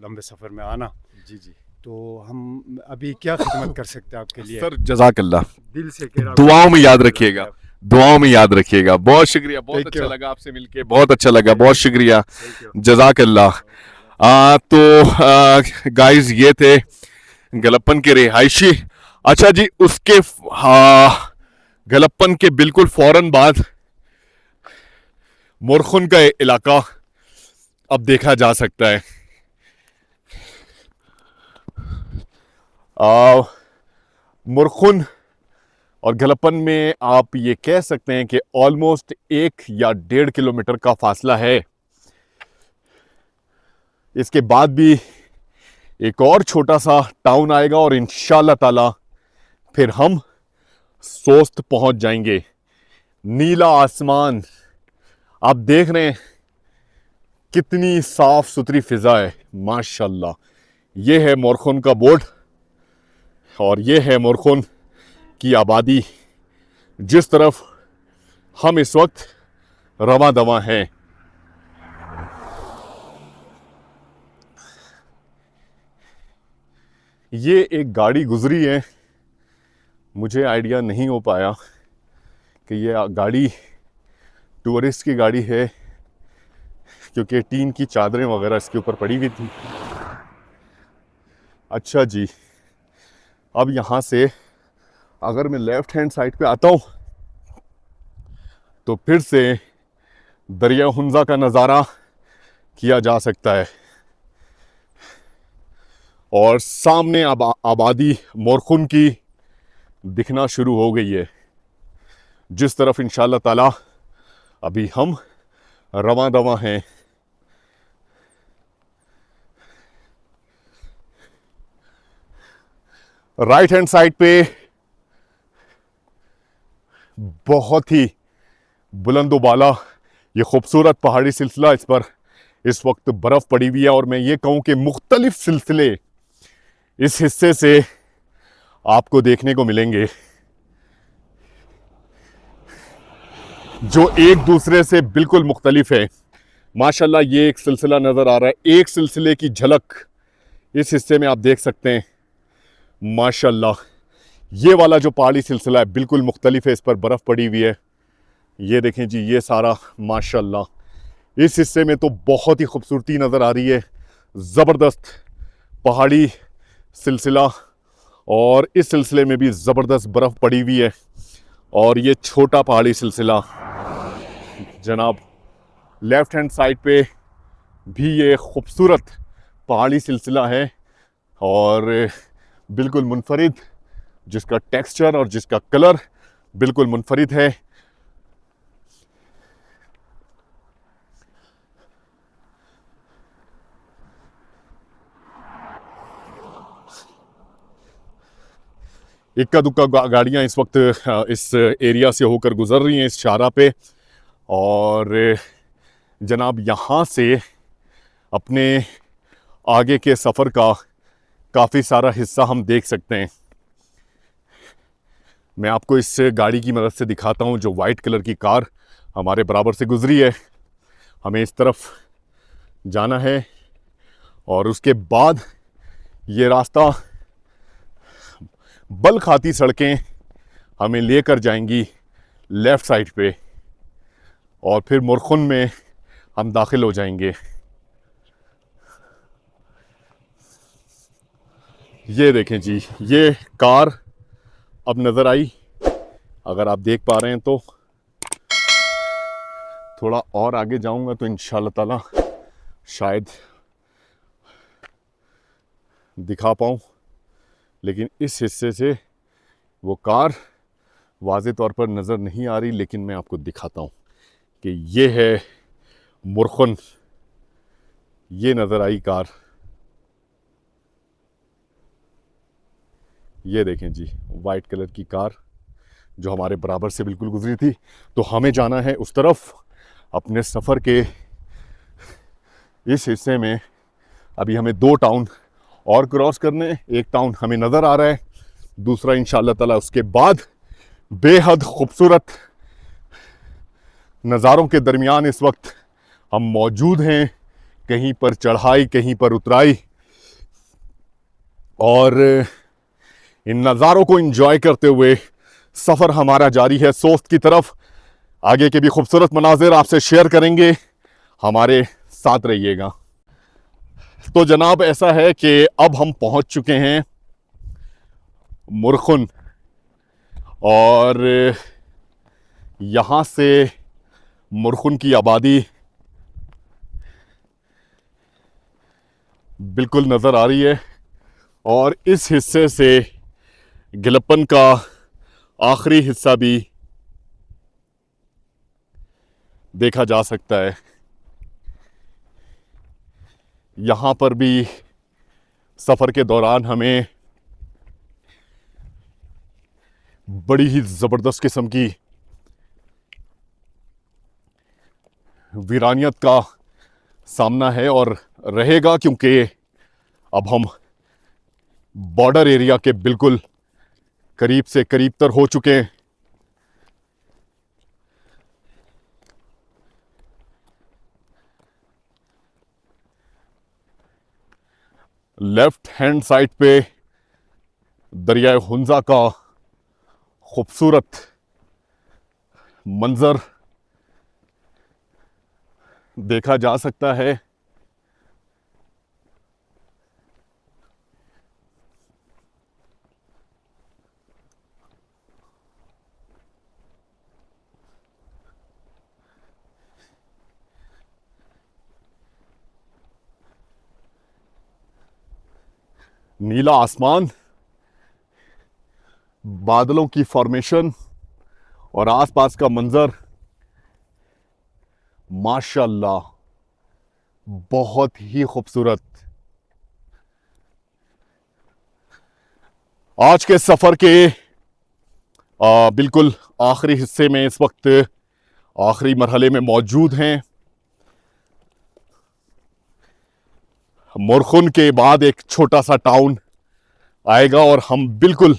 लंबे सफ़र में आना। जी जी तो हम अभी क्या खिदमत कर सकते हैं आपके लिए? सर, जज़ाकल्लाह। दिल से कह रहा हूँ, दुआओं में याद रखिएगा, दुआओं में याद रखिएगा। बहुत शुक्रिया, बहुत Thank अच्छा you. लगा आपसे मिलके, बहुत अच्छा लगा, बहुत शुक्रिया, Thank you. जज़ाकल्लाह। तो गाइस ये थे गलप्पन के रिहायशी। अच्छा जी, उसके गलप्पन के बिल्कुल फौरन बाद मोरखुन का इलाका अब देखा जा सकता है। मुरखुन और गलप्पन में आप ये कह सकते हैं कि ऑलमोस्ट 1 या 1.5 किलोमीटर का फासला है। इसके बाद भी एक और छोटा सा टाउन आएगा और इंशाल्लाह ताला फिर हम सोस्त पहुंच जाएंगे। नीला आसमान आप देख रहे हैं, कितनी साफ सुथरी फिजा है माशाल्लाह। ये है मोरखुन का बोर्ड और ये है मोरखुन की आबादी, जिस तरफ हम इस वक्त रवां दवां हैं। ये एक गाड़ी गुजरी है, मुझे आइडिया नहीं हो पाया कि ये गाड़ी टूरिस्ट की गाड़ी है, क्योंकि टीन की चादरें वगैरह इसके ऊपर पड़ी हुई थी। अच्छा जी, अब यहाँ से अगर मैं लेफ्ट हैंड साइड पे आता हूँ तो फिर से दरिया हुंजा का नज़ारा किया जा सकता है, और सामने आबादी मोरखुन की दिखना शुरू हो गई है, जिस तरफ इंशाल्लाह ताला अभी हम रवां दवां हैं। राइट हैंड साइड पे बहुत ही बुलंदोबाला ये खूबसूरत पहाड़ी सिलसिला, इस पर इस वक्त बर्फ़ पड़ी हुई है, और मैं ये कहूँ कि मुख्तलिफ सिलसिले इस हिस्से से आपको देखने को मिलेंगे जो एक दूसरे से बिल्कुल मुख्तलिफ है। माशाल्लाह, ये एक सिलसिला नज़र आ रहा है, एक सिलसिले की झलक इस हिस्से में आप देख सकते हैं। माशाल्लाह, ये वाला जो पहाड़ी सिलसिला है बिल्कुल मुख्तलिफ है, इस पर बर्फ़ पड़ी हुई है। ये देखें जी, ये सारा माशाल्लाह इस हिस्से में तो बहुत ही खूबसूरती नज़र आ रही है, ज़बरदस्त पहाड़ी सिलसिला, और इस सिलसिले में भी ज़बरदस्त बर्फ़ पड़ी हुई है। और ये छोटा पहाड़ी सिलसिला जनाब, लेफ़्ट हैंड साइड पे भी ये खूबसूरत पहाड़ी सिलसिला है, और बिल्कुल मुनफरिद, जिसका टेक्सचर और जिसका कलर बिल्कुल मुनफरिद है। इक्का दुक्का गाड़ियाँ इस वक्त इस एरिया से होकर गुजर रही हैं, इस शाहरा पे, और जनाब यहाँ से अपने आगे के सफ़र का काफ़ी सारा हिस्सा हम देख सकते हैं। मैं आपको इस गाड़ी की मदद से दिखाता हूँ, जो वाइट कलर की कार हमारे बराबर से गुजरी है। हमें इस तरफ जाना है और उसके बाद ये रास्ता बल खाती सड़कें हमें लेकर जाएंगी लेफ़्ट साइड पे, और फिर मुरखुन में हम दाखिल हो जाएंगे। ये देखें जी, ये कार अब नज़र आई, अगर आप देख पा रहे हैं तो। थोड़ा और आगे जाऊंगा तो इंशाल्लाह ताला शायद दिखा पाऊँ, लेकिन इस हिस्से से वो कार वाज़े तौर पर नज़र नहीं आ रही, लेकिन मैं आपको दिखाता हूँ कि ये है मुरखुन। ये नज़र आई कार, ये देखें जी, वाइट कलर की कार जो हमारे बराबर से बिल्कुल गुजरी थी। तो हमें जाना है उस तरफ अपने सफ़र के इस हिस्से में। अभी हमें 2 टाउन और क्रॉस करने, एक टाउन हमें नज़र आ रहा है, दूसरा इंशाअल्लाह ताला उसके बाद। बेहद खूबसूरत नज़ारों के दरमियान इस वक्त हम मौजूद हैं, कहीं पर चढ़ाई कहीं पर उतराई, और इन नज़ारों को एंजॉय करते हुए सफ़र हमारा जारी है सोस्त की तरफ। आगे के भी खूबसूरत मनाजिर आपसे शेयर करेंगे, हमारे साथ रहिएगा। तो जनाब ऐसा है कि अब हम पहुंच चुके हैं मुरखुन, और यहाँ से मुरखुन की आबादी बिल्कुल नज़र आ रही है, और इस हिस्से से गिलपन का आखिरी हिस्सा भी देखा जा सकता है। यहाँ पर भी सफ़र के दौरान हमें बड़ी ही ज़बरदस्त किस्म की वीरानियत का सामना है और रहेगा, क्योंकि अब हम बॉर्डर एरिया के बिल्कुल करीब से करीब तर हो चुके हैं। लेफ्ट हैंड साइड पे दरियाए हुंजा का खूबसूरत मंजर देखा जा सकता है। नीला आसमान, बादलों की फॉर्मेशन और आसपास का मंजर माशाल्लाह बहुत ही खूबसूरत। आज के सफ़र के बिल्कुल आखिरी हिस्से में इस वक्त आखिरी मरहले में मौजूद हैं। मुरखुन के बाद एक छोटा सा टाउन आएगा और हम बिल्कुल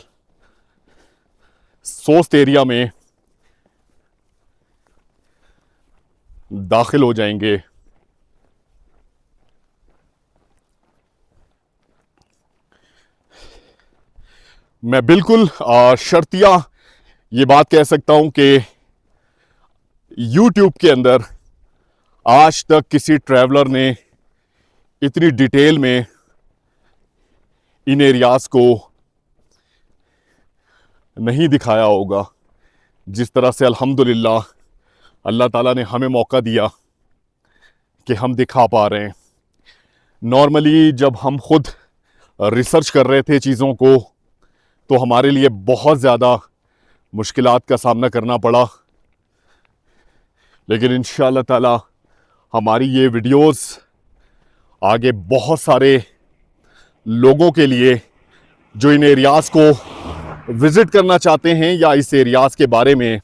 सोस्त एरिया में दाखिल हो जाएंगे। मैं बिल्कुल शर्तिया ये बात कह सकता हूं कि YouTube के अंदर आज तक किसी ट्रैवलर ने इतनी डिटेल में इन एरियाज को नहीं दिखाया होगा, जिस तरह से अल्हम्दुलिल्लाह अल्लाह ताला ने हमें मौका दिया कि हम दिखा पा रहे हैं। नॉर्मली जब हम खुद रिसर्च कर रहे थे चीज़ों को, तो हमारे लिए बहुत ज़्यादा मुश्किलात का सामना करना पड़ा, लेकिन इंशाअल्लाह ताला हमारी ये वीडियोस आगे बहुत सारे लोगों के लिए जो इन एरियाज़ को विज़िट करना चाहते हैं या इस एरियाज़ के बारे में,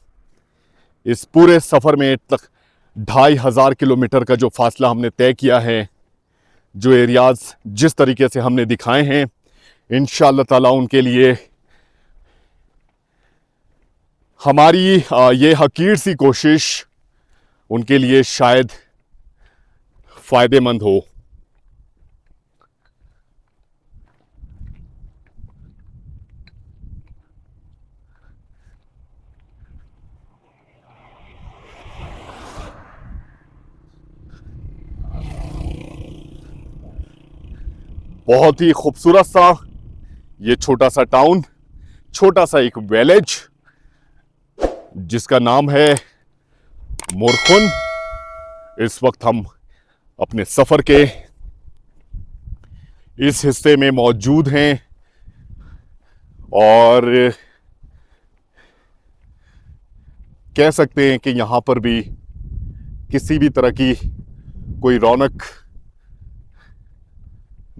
इस पूरे सफ़र में तक 2500 किलोमीटर का जो फासला हमने तय किया है, जो एरियाज़ जिस तरीके से हमने दिखाए हैं, इंशाअल्लाह ताला उनके लिए हमारी ये हकीर सी कोशिश उनके लिए शायद फ़ायदेमंद हो। बहुत ही खूबसूरत सा ये छोटा सा टाउन, छोटा सा एक विलेज जिसका नाम है मोरखुन। इस वक्त हम अपने सफर के इस हिस्से में मौजूद हैं और कह सकते हैं कि यहां पर भी किसी भी तरह की कोई रौनक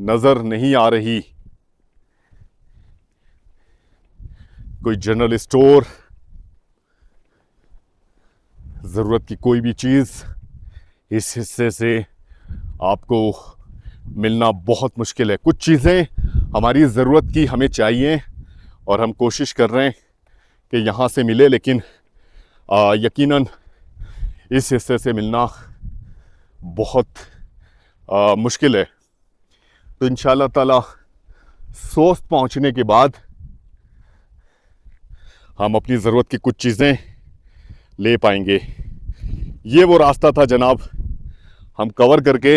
नजर नहीं आ रही। कोई जनरल स्टोर, जरूरत की कोई भी चीज इस हिस्से से आपको मिलना बहुत मुश्किल है। कुछ चीजें हमारी जरूरत की हमें चाहिए और हम कोशिश कर रहे हैं कि यहां से मिले, लेकिन यकीनन इस हिस्से से मिलना बहुत मुश्किल है। तो इंशाल्लाह ताला सोस्त पहुंचने के बाद हम अपनी ज़रूरत की कुछ चीज़ें ले पाएंगे। ये वो रास्ता था जनाब, हम कवर करके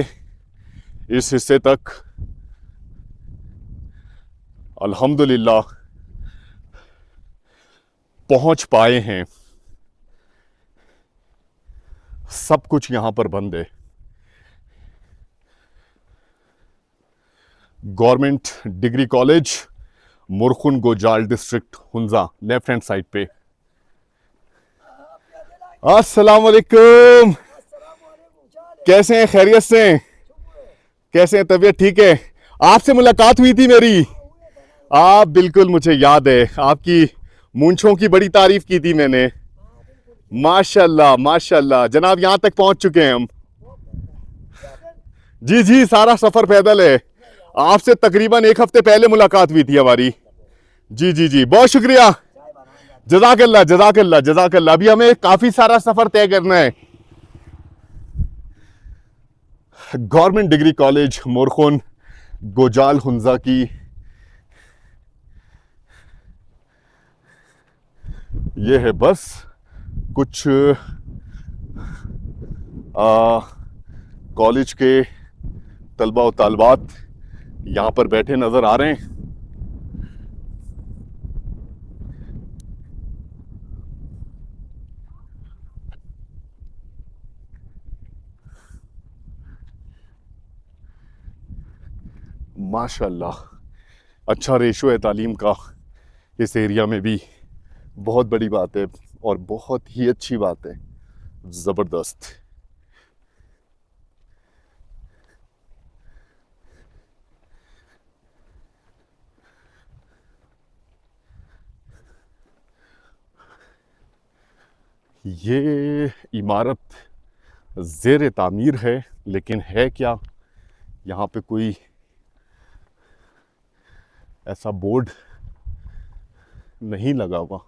इस हिस्से तक अल्हम्दुलिल्लाह पहुंच पाए हैं। सब कुछ यहां पर बंद है। Government degree college, Morkhun Gojal district, Hunza, left hand side पे। अस्सलाम वालेकुम, कैसे हैं? खैरियत से हैं? कैसे हैं? तबीयत ठीक है? आपसे मुलाकात हुई थी मेरी, आप बिल्कुल, मुझे याद है, आपकी मूंछों की बड़ी तारीफ की थी मैंने। माशाल्लाह माशाल्लाह जनाब, यहां तक पहुंच चुके हैं हम। जी जी, सारा सफर पैदल है। आपसे तकरीबन एक हफ्ते पहले मुलाकात हुई थी हमारी। जी जी जी, बहुत शुक्रिया, जज़ाकल्लाह जज़ाकल्लाह जज़ाकल्लाह। अभी हमें काफी सारा सफर तय करना है। Government degree college Morkhun गोजाल Hunza की ये है बस। कुछ कॉलेज के तलबा और तालबात यहाँ पर बैठे नजर आ रहे हैं। माशाल्लाह अच्छा रेशो है तालीम का इस एरिया में भी, बहुत बड़ी बात है और बहुत ही अच्छी बात है, ज़बरदस्त। ये इमारत ज़ेर तामीर है, लेकिन है क्या, यहाँ पे कोई ऐसा बोर्ड नहीं लगा हुआ।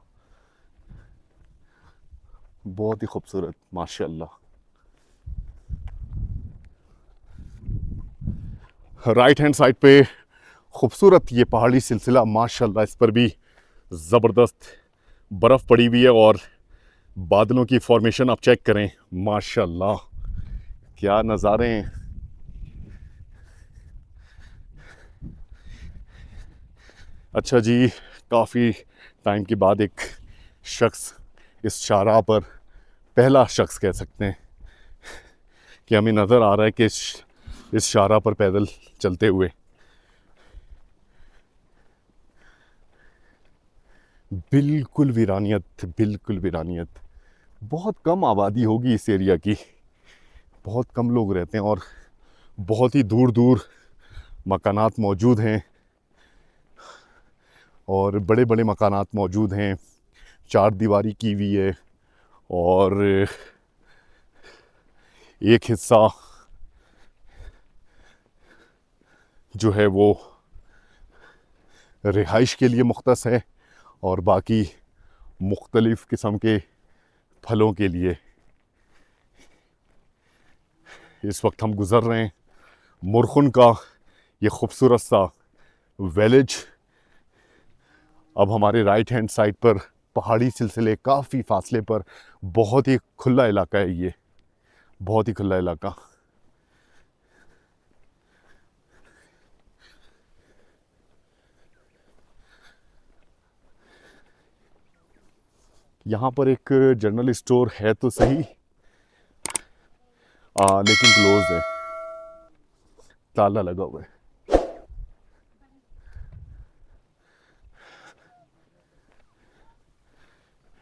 बहुत ही खूबसूरत माशाल्लाह। राइट हैंड साइड पे खूबसूरत ये पहाड़ी सिलसिला माशाल्लाह, इस पर भी ज़बरदस्त बर्फ़ पड़ी हुई है और बादलों की फॉर्मेशन आप चेक करें, माशाल्लाह क्या नज़ारे हैं। अच्छा जी, काफ़ी टाइम के बाद एक शख्स इस शाहराह पर, पहला शख्स कह सकते हैं कि हमें नज़र आ रहा है कि इस शाहराह पर पैदल चलते हुए। बिल्कुल वीरानियत, बिल्कुल वीरानियत। बहुत कम आबादी होगी इस एरिया की, बहुत कम लोग रहते हैं और बहुत ही दूर दूर मकानात मौजूद हैं और बड़े बड़े मकानात मौजूद हैं। चार दीवारी की हुई है और एक हिस्सा जो है वो रिहाइश के लिए मुख्तस है और बाकी मुख्तलिफ़ किस्म के फलों के लिए। इस वक्त हम गुज़र रहे हैं मोरखुन का ये खूबसूरत सा विलेज। अब हमारे राइट हैंड साइड पर पहाड़ी सिलसिले काफ़ी फासले पर बहुत ही खुला इलाका है, ये बहुत ही खुला इलाका। यहाँ पर एक जनरल स्टोर है तो सही, लेकिन क्लोज है, ताला लगा हुआ है।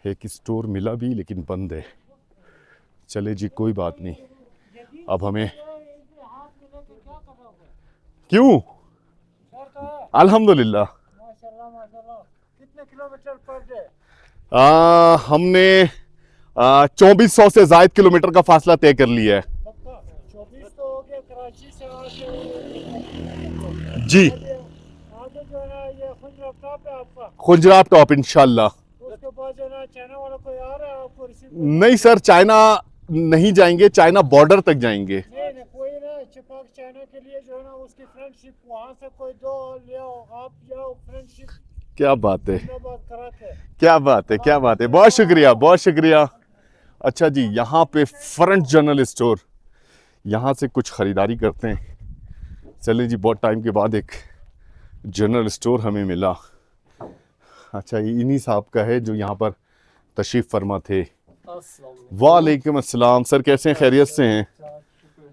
एक स्टोर मिला भी लेकिन बंद है। चले जी, कोई बात नहीं। अब हमें क्यों, अल्हम्दुलिल्लाह। माशाल्लाह माशाल्लाह। कितने किलोमीटर पर डे? हमने 2400 से ज्यादा किलोमीटर का फासला तय कर लिया है। 24 तो हो गया कराची से आगे। जी, आगे जो है ना ये खुजरा टॉप है आपका, खुजराब टॉप इंशाल्लाह। उसके बाद जो है ना चाइना वाला कोई आ रहा है आपको रिसीव? नहीं सर, चाइना नहीं जाएंगे, चाइना बॉर्डर तक जाएंगे। नहीं नहीं, कोई ना चिपक चाइना के लिए जो है ना उसकी फ्रेंडशिप वहाँ से कोई दो ले आओ, आप जाओ फ्रेंडशिप क्या बात है, बात कराते हैं। क्या बात है, क्या बात है, बहुत शुक्रिया, बहुत शुक्रिया। अच्छा जी, यहाँ पे फ्रंट जनरल स्टोर, यहाँ से कुछ ख़रीदारी करते हैं। चलिए जी, बहुत टाइम के बाद एक जनरल स्टोर हमें मिला। अच्छा, ये इन्हीं साहब का है जो यहाँ पर तशरीफ़ फरमा थे। वालेकुम अस्सलाम सर, कैसे हैं, खैरियत से हैं?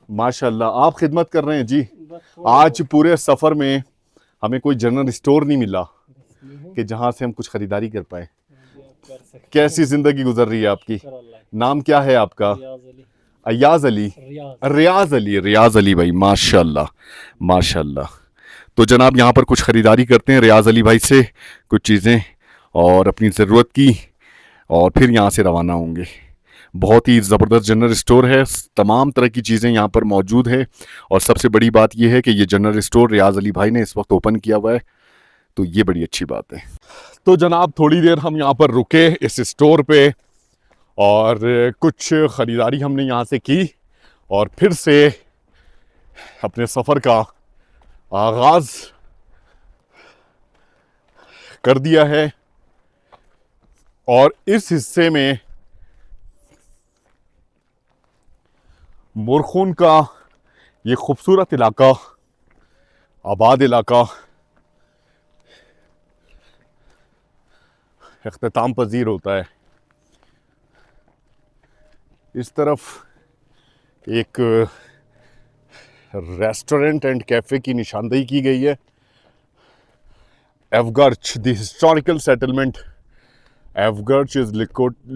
माशाल्लाह, आप खिदमत कर रहे हैं जी। आज पूरे सफ़र में हमें कोई जनरल स्टोर नहीं मिला कि जहाँ से हम कुछ ख़रीदारी कर पाए। कैसी ज़िंदगी गुजर रही है आपकी? नाम क्या है आपका? अयाज अली, रियाज अली, रियाज अली भाई, माशाल्लाह माशाल्लाह। तो जनाब यहाँ पर कुछ ख़रीदारी करते हैं रियाज अली भाई से, कुछ चीज़ें और अपनी ज़रूरत की, और फिर यहाँ से रवाना होंगे। बहुत ही ज़बरदस्त जनरल स्टोर है, तमाम तरह की चीज़ें यहाँ पर मौजूद है। और सबसे बड़ी बात यह है कि ये जनरल स्टोर रियाज अली भाई ने इस वक्त ओपन किया हुआ है, तो ये बड़ी अच्छी बात है। तो जनाब थोड़ी देर हम यहाँ पर रुके इस स्टोर पे, और कुछ ख़रीदारी हमने यहाँ से की, और फिर से अपने सफ़र का आगाज़ कर दिया है। और इस हिस्से में मोरखून का ये खूबसूरत इलाका, आबाद इलाका, इख्तिताम पजीर होता है। इस तरफ एक रेस्टोरेंट एंड कैफ़े की निशानदेही की गई है। Avgarch, the historical settlement Avgarch is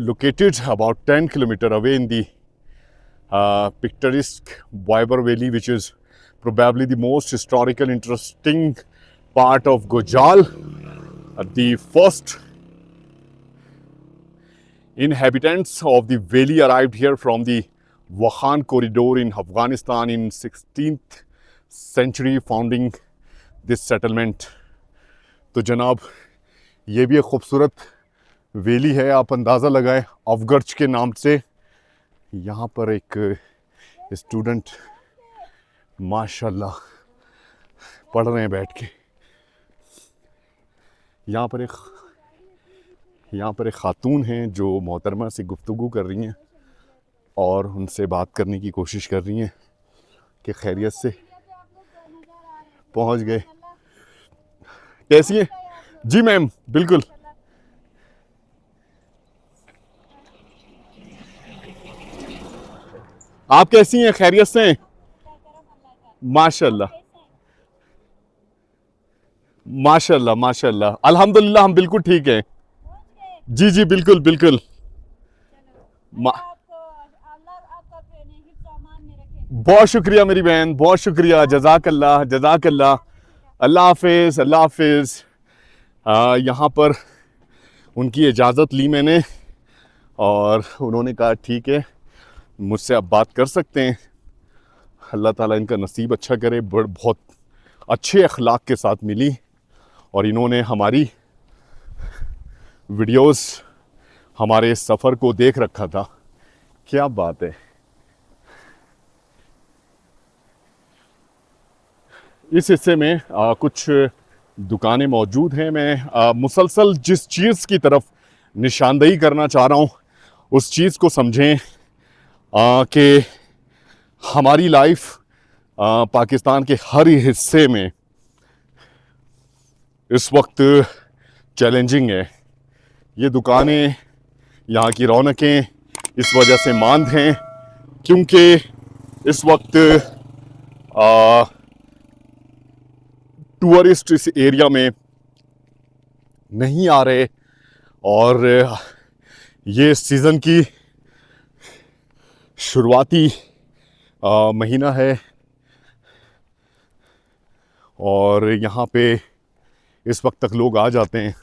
located about 10 kilometers away in the picturesque Biber Valley, which is probably the most historical interesting part of Gojal. The first inhabitants of the valley arrived here from the Wakhan corridor in Afghanistan in 16th century, founding this settlement. तो जनाब ये भी एक खूबसूरत valley है, आप अंदाज़ा लगाएं अवगर्च के नाम से। यहाँ पर एक स्टूडेंट माशाल्लाह पढ़ रहे हैं बैठ के। यहाँ पर एक ख़ातून हैं जो मोहतरमा से गुफ्तगू कर रही हैं और उनसे बात करने की कोशिश कर रही हैं कि खैरियत से पहुँच गए। कैसी है जी मैम? बिल्कुल। आप कैसी हैं, खैरियत से हैं? माशाल्लाह माशाल्लाह माशाल्लाह, अल्हम्दुलिल्लाह हम बिल्कुल ठीक हैं। जी जी बिल्कुल बिल्कुल। बहुत शुक्रिया मेरी बहन, बहुत शुक्रिया, जज़ाकल्लाह जज़ाकल्लाह। अल्लाह हाफिज़, अल्लाह हाफिज़। यहाँ पर उनकी इजाज़त ली मैंने और उन्होंने कहा ठीक है मुझसे आप बात कर सकते हैं। अल्लाह ताला इनका नसीब अच्छा करे। बहुत अच्छे अखलाक के साथ मिली और इन्होंने हमारी वीडियोस, हमारे सफ़र को देख रखा था। क्या बात है। इस हिस्से में कुछ दुकानें मौजूद हैं। मैं मुसलसल जिस चीज़ की तरफ निशानदेही करना चाह रहा हूँ उस चीज़ को समझें कि हमारी लाइफ पाकिस्तान के हर हिस्से में इस वक्त चैलेंजिंग है। ये दुकानें, यहाँ की रौनकें इस वजह से मांद हैं क्योंकि इस वक्त टूरिस्ट इस एरिया में नहीं आ रहे और ये सीज़न की शुरुआती महीना है और यहाँ पे इस वक्त तक लोग आ जाते हैं,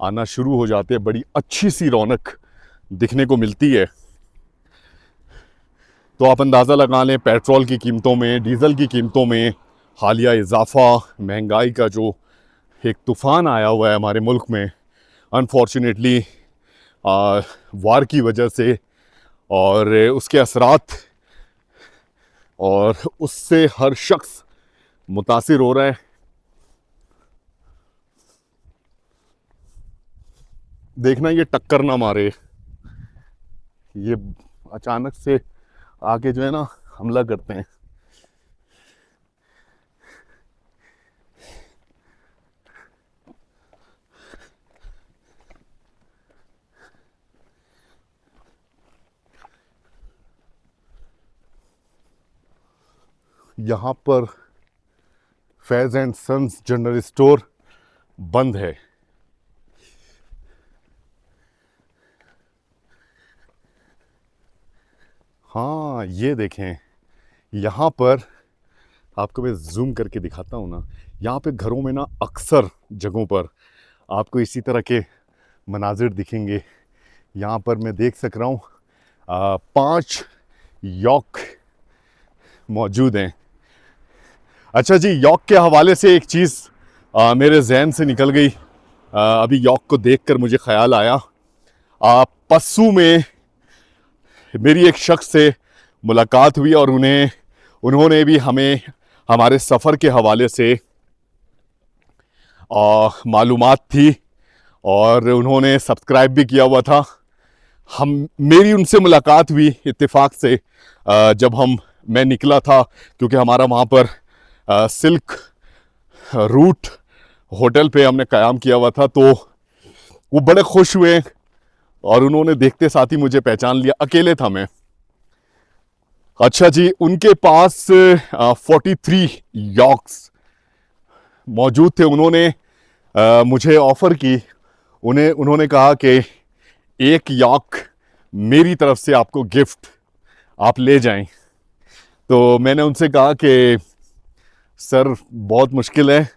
आना शुरू हो जाते हैं। बड़ी अच्छी सी रौनक दिखने को मिलती है। तो आप अंदाज़ा लगा लें पेट्रोल की कीमतों में, डीज़ल की कीमतों में हालिया इजाफ़ा, महंगाई का जो एक तूफ़ान आया हुआ है हमारे मुल्क में अनफॉर्चुनेटली वार की वजह से, और उसके असरात और उससे हर शख्स मुतासिर हो रहा है। देखना ये टक्कर ना मारे, ये अचानक से आके जो है ना हमला करते हैं। यहाँ पर फैज़ एंड सन्स जनरल स्टोर बंद है। हाँ ये देखें, यहाँ पर आपको मैं जूम करके दिखाता हूँ ना, यहाँ पे घरों में ना अक्सर जगहों पर आपको इसी तरह के मनाजिर दिखेंगे। यहाँ पर मैं देख सक रहा हूँ 5 यॉक मौजूद हैं। अच्छा जी, यॉक के हवाले से एक चीज़ मेरे जहन से निकल गई, अभी यॉक को देखकर मुझे ख्याल आया। पस्सू में मेरी एक शख्स से मुलाकात हुई और उन्होंने भी हमें हमारे सफ़र के हवाले से मालूमात थी और उन्होंने सब्सक्राइब भी किया हुआ था। मेरी उनसे मुलाकात हुई इत्तेफाक से जब मैं निकला था, क्योंकि हमारा वहाँ पर सिल्क रूट होटल पे हमने क़याम किया हुआ था। तो वो बड़े खुश हुए और उन्होंने देखते साथ ही मुझे पहचान लिया। अकेले था मैं। अच्छा जी, उनके पास 43 यॉक्स मौजूद थे। उन्होंने मुझे ऑफ़र की, उन्होंने कहा कि एक यॉक मेरी तरफ से आपको गिफ्ट, आप ले जाएं। तो मैंने उनसे कहा कि सर बहुत मुश्किल है,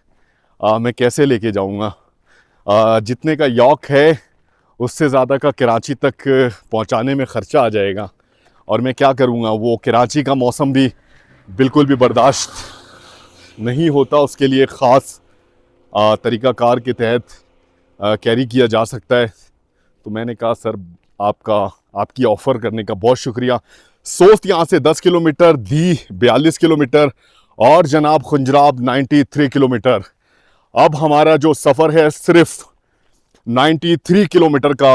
मैं कैसे लेके जाऊंगा, जितने का यॉक है उससे ज़्यादा का कराची तक पहुंचाने में ख़र्चा आ जाएगा और मैं क्या करूंगा। वो कराची का मौसम भी बिल्कुल भी बर्दाश्त नहीं होता, उसके लिए ख़ास तरीक़ाकार के तहत कैरी किया जा सकता है। तो मैंने कहा सर आपकी ऑफ़र करने का बहुत शुक्रिया। सोस्त यहाँ से 10 किलोमीटर, दी 42 किलोमीटर और जनाब खुंजराब 93 किलोमीटर। अब हमारा जो सफ़र है सिर्फ 93 किलोमीटर का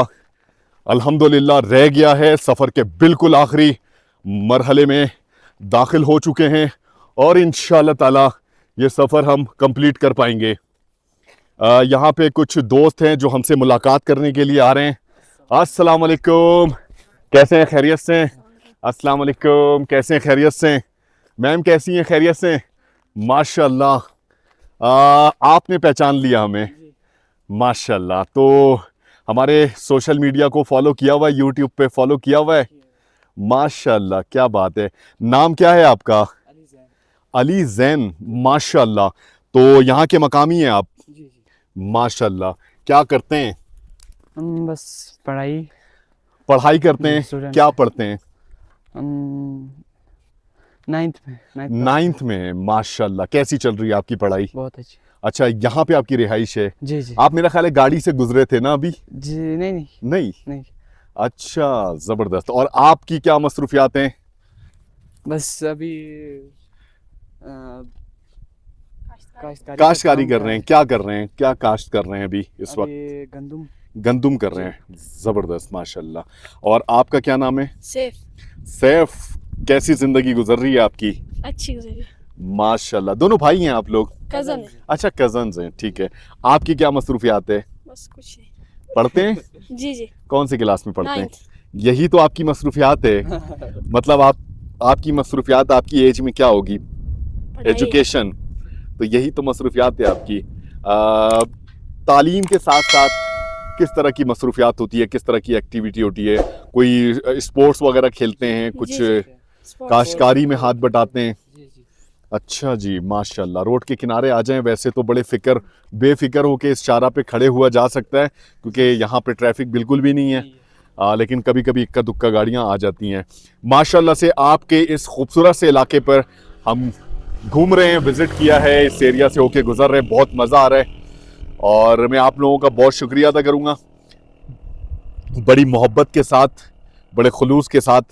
अल्हम्दुलिल्लाह रह गया है। सफ़र के बिल्कुल आखिरी मरहले में दाखिल हो चुके हैं और इंशाअल्लाह ताला ये सफ़र हम कंप्लीट कर पाएंगे। यहाँ पे कुछ दोस्त हैं जो हमसे मुलाकात करने के लिए आ रहे हैं। अस्सलाम वालेकुम, कैसे हैं, खैरियत से हैं? अस्सलाम वालेकुम, कैसे हैं, खैरियत से हैं? मैम कैसी हैं, खैरियत से हैं? माशाल्लाह, आपने पहचान लिया हमें, माशाल्लाह। तो हमारे सोशल मीडिया को फॉलो किया हुआ है, यूट्यूब पे फॉलो किया हुआ है, माशाल्लाह, क्या बात है। नाम क्या है आपका? अली जैन, माशाल्लाह। तो यहाँ के मकामी हैं आप? माशाल्लाह। क्या करते हैं? हम बस पढ़ाई करते हैं। क्या पढ़ते हैं? नाइन्थ में। माशाल्लाह, कैसी चल रही है आपकी पढ़ाई? बहुत अच्छी। अच्छा, यहाँ पे आपकी रिहाइश है? जी जी। आप मेरा ख्याल है गाड़ी से गुजरे थे ना अभी? जी नहीं। अच्छा, ज़बरदस्त। और आपकी क्या मसरूफियात हैं? बस अभी काश्तकारी कर रहे हैं। क्या कर रहे हैं, क्या काश्त कर रहे हैं अभी इस वक्त? गंदुम कर रहे हैं। ज़बरदस्त, माशाल्लाह। और आपका क्या नाम है? सैफ। कैसी ज़िंदगी गुजर रही है आपकी? अच्छी गुजरी। माशाल्लाह। दोनों भाई हैं आप लोग? कजन है। अच्छा, कजन्स हैं, ठीक है। आपकी क्या मसरूफियात है? बस कुछ नहीं। पढ़ते हैं? जी जी कौन सी क्लास में पढ़ते हैं? 9th। यही तो आपकी मसरूफियात है। मतलब आपकी मसरूफियात आपकी एज में क्या होगी? पढ़ाई। एजुकेशन। तो यही तो मसरूफियात है आपकी। तालीम के साथ साथ किस तरह की मसरूफियात होती है, किस तरह की एक्टिविटी होती है? कोई स्पोर्ट्स वगैरह खेलते हैं, कुछ जी, जी। स्पोर्ट्स। काश्तकारी में हाथ बटाते हैं? जी जी अच्छा जी, माशाल्लाह। रोड के किनारे आ जाएं, वैसे तो बड़े बेफिक्र होके इस चारा पे खड़े हुआ जा सकता है क्योंकि यहाँ पे ट्रैफिक बिल्कुल भी नहीं है। लेकिन कभी कभी इक्का दुक्का गाड़ियाँ आ जाती हैं। माशाल्लाह से आपके इस खूबसूरत से इलाके पर हम घूम रहे हैं, विज़िट किया है, इस एरिया से होके गुजर रहे हैं, बहुत मज़ा आ रहा है। और मैं आप लोगों का बहुत शुक्रिया अदा करूँगा, बड़ी मोहब्बत के साथ, बड़े खुलूस के साथ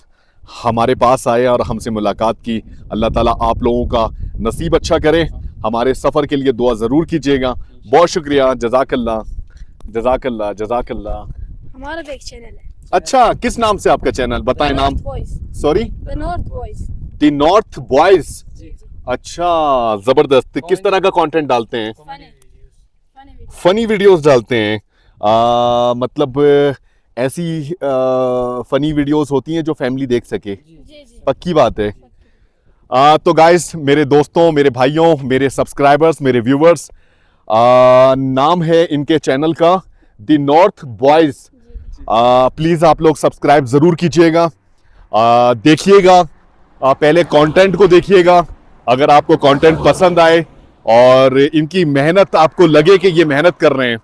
हमारे पास आए और हमसे मुलाकात की। अल्लाह ताला आप लोगों का नसीब अच्छा करे। हमारे सफ़र के लिए दुआ ज़रूर कीजिएगा। बहुत शुक्रिया, जज़ाकल्लाह जज़ाकल्लाह जज़ाकल्लाह। हमारा भी एक चैनल है, अच्छा, किस नाम से आपका चैनल? बताएं नाम। Sorry, the north boys. The north boys. जी अच्छा, ज़बरदस्त। किस तरह का कंटेंट डालते हैं? फनी फनी वीडियोस डालते हैं। मतलब ऐसी फनी वीडियोस होती हैं जो फैमिली देख सके। जी जी। पक्की बात है। तो गाइस, मेरे दोस्तों, मेरे भाइयों, मेरे सब्सक्राइबर्स, मेरे व्यूवर्स, नाम है इनके चैनल का द नॉर्थ बॉयज। प्लीज़ आप लोग सब्सक्राइब ज़रूर कीजिएगा, देखिएगा, पहले कंटेंट को देखिएगा। अगर आपको कंटेंट पसंद आए और इनकी मेहनत आपको लगे कि ये मेहनत कर रहे हैं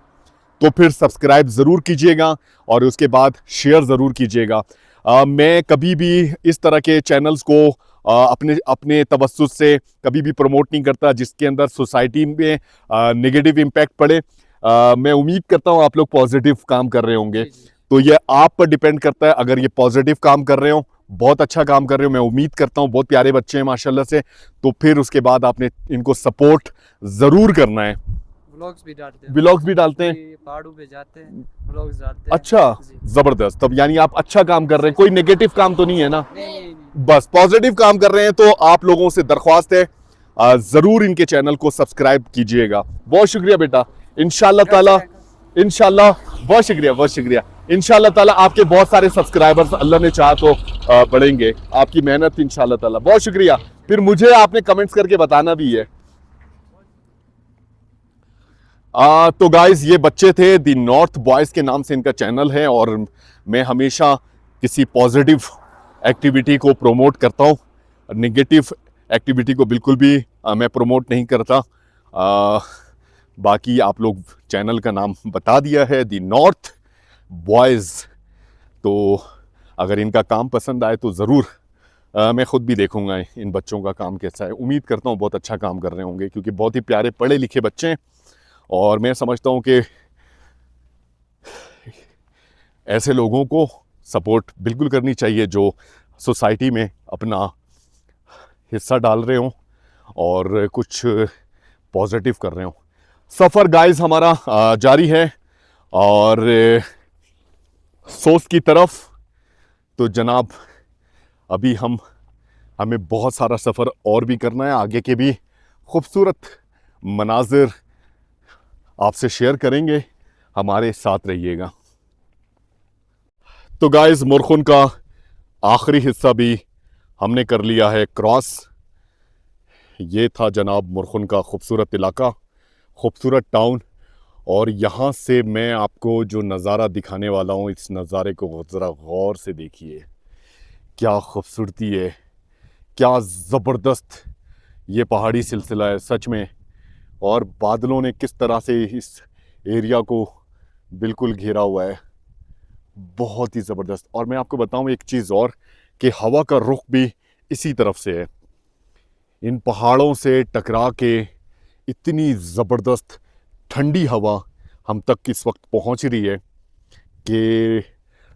तो फिर सब्सक्राइब ज़रूर कीजिएगा और उसके बाद शेयर ज़रूर कीजिएगा। मैं कभी भी इस तरह के चैनल्स को अपने अपने तवज्जुह से कभी भी प्रमोट नहीं करता जिसके अंदर सोसाइटी में नेगेटिव इम्पैक्ट पड़े। मैं उम्मीद करता हूँ आप लोग पॉजिटिव काम कर रहे होंगे, तो ये आप पर डिपेंड करता है। अगर ये पॉजिटिव काम कर रहे हो, बहुत अच्छा काम कर रहे हो, मैं उम्मीद करता हूँ, बहुत प्यारे बच्चे हैं माशाल्लाह से, तो फिर उसके बाद आपने इनको सपोर्ट ज़रूर करना है। व्लॉग्स भी डालते हैं। व्लॉग्स भी डालते हैं? पहाड़ों पे जाते हैं, व्लॉग्स डालते हैं। अच्छा, जी। ज़बरदस्त। तब यानी आप अच्छा काम कर रहे हैं, कोई नेगेटिव काम तो नहीं है ना? नहीं बस पॉजिटिव काम कर रहे हैं। तो आप लोगों से दरख्वास्त है, ज़रूर इनके चैनल को सब्सक्राइब कीजिएगा। बहुत शुक्रिया बेटा। इंशाल्लाह ताला, इंशाल्लाह, बहुत शुक्रिया, बहुत शुक्रिया। इंशाल्लाह ताला आपके बहुत सारे सब्सक्राइबर्स अल्लाह ने चाहा तो बढ़ेंगे, आपकी मेहनत इंशाल्लाह ताला। बहुत शुक्रिया। फिर मुझे आपने कमेंट्स करके बताना भी है। तो गाइस, ये बच्चे थे, द नॉर्थ बॉयज़ के नाम से इनका चैनल है और मैं हमेशा किसी पॉजिटिव एक्टिविटी को प्रमोट करता हूँ, नेगेटिव एक्टिविटी को बिल्कुल भी मैं प्रमोट नहीं करता। बाकी आप लोग चैनल का नाम बता दिया है, द नॉर्थ बॉयज़। तो अगर इनका काम पसंद आए तो ज़रूर मैं ख़ुद भी देखूंगा इन बच्चों का काम कैसा है। उम्मीद करता हूँ बहुत अच्छा काम कर रहे होंगे क्योंकि बहुत ही प्यारे पढ़े लिखे बच्चे हैं और मैं समझता हूँ कि ऐसे लोगों को सपोर्ट बिल्कुल करनी चाहिए जो सोसाइटी में अपना हिस्सा डाल रहे हों और कुछ पॉजिटिव कर रहे हों। सफ़र गाइस हमारा जारी है और सोच की तरफ। तो जनाब, अभी हमें बहुत सारा सफ़र और भी करना है, आगे के भी खूबसूरत मनाजिर आपसे शेयर करेंगे, हमारे साथ रहिएगा। तो गाइस, मुरखुन का आखिरी हिस्सा भी हमने कर लिया है क्रॉस। ये था जनाब मुरखुन का खूबसूरत इलाका, खूबसूरत टाउन। और यहाँ से मैं आपको जो नज़ारा दिखाने वाला हूँ, इस नज़ारे को ज़रा गौर से देखिए। क्या खूबसूरती है, क्या ज़बरदस्त ये पहाड़ी सिलसिला है सच में। और बादलों ने किस तरह से इस एरिया को बिल्कुल घेरा हुआ है, बहुत ही ज़बरदस्त। और मैं आपको बताऊं एक चीज़ और, कि हवा का रुख भी इसी तरफ से है। इन पहाड़ों से टकरा के इतनी ज़बरदस्त ठंडी हवा हम तक इस वक्त पहुंच रही है कि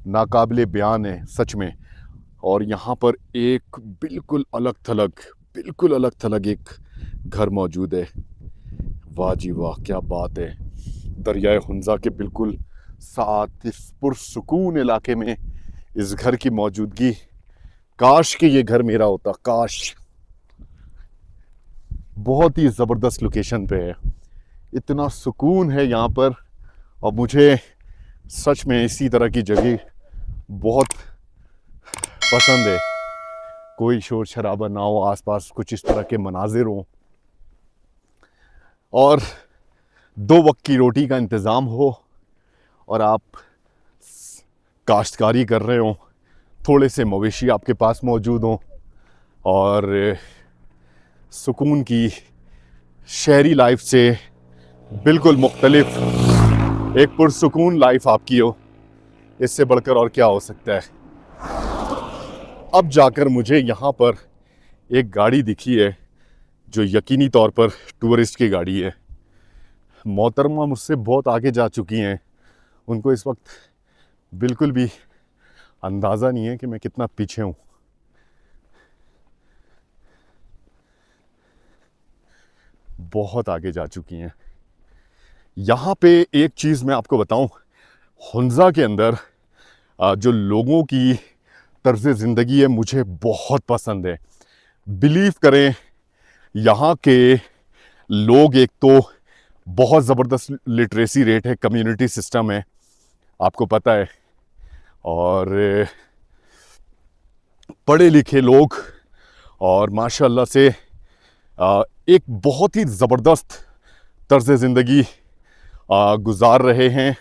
नाकाबिले बयान है सच में। और यहाँ पर एक बिल्कुल अलग थलग एक घर मौजूद है। वाह जी वाह, क्या बात है। दरियाए हुंज़ा के बिल्कुल साथ इस पुरसुकून इलाके में इस घर की मौजूदगी, काश कि ये घर मेरा होता, काश। बहुत ही ज़बरदस्त लोकेशन पे है, इतना सुकून है यहाँ पर। और मुझे सच में इसी तरह की जगह बहुत पसंद है। कोई शोर शराबा ना हो, आसपास कुछ इस तरह के मनाजिर हों और 2 वक्त की रोटी का इंतज़ाम हो और आप काश्तकारी कर रहे हो, थोड़े से मवेशी आपके पास मौजूद हों और सुकून की शहरी लाइफ से बिल्कुल मुख्तलिफ एक पुरसुकून लाइफ आपकी हो, इससे बढ़कर और क्या हो सकता है। अब जाकर मुझे यहाँ पर एक गाड़ी दिखी है जो यकीनी तौर पर टूरिस्ट की गाड़ी है। मोहतरमा मुझसे बहुत आगे जा चुकी हैं, उनको इस वक्त बिल्कुल भी अंदाज़ा नहीं है कि मैं कितना पीछे हूँ। बहुत आगे जा चुकी हैं। यहाँ पे एक चीज़ मैं आपको बताऊँ, हुंज़ा के अंदर जो लोगों की तर्ज़ ज़िंदगी है मुझे बहुत पसंद है। बिलीव करें, यहाँ के लोग एक तो बहुत ज़बरदस्त लिटरेसी रेट है, कम्युनिटी सिस्टम है, आपको पता है, और पढ़े लिखे लोग और माशाल्लाह से एक बहुत ही ज़बरदस्त तर्ज़ ज़िंदगी गुजार रहे हैं।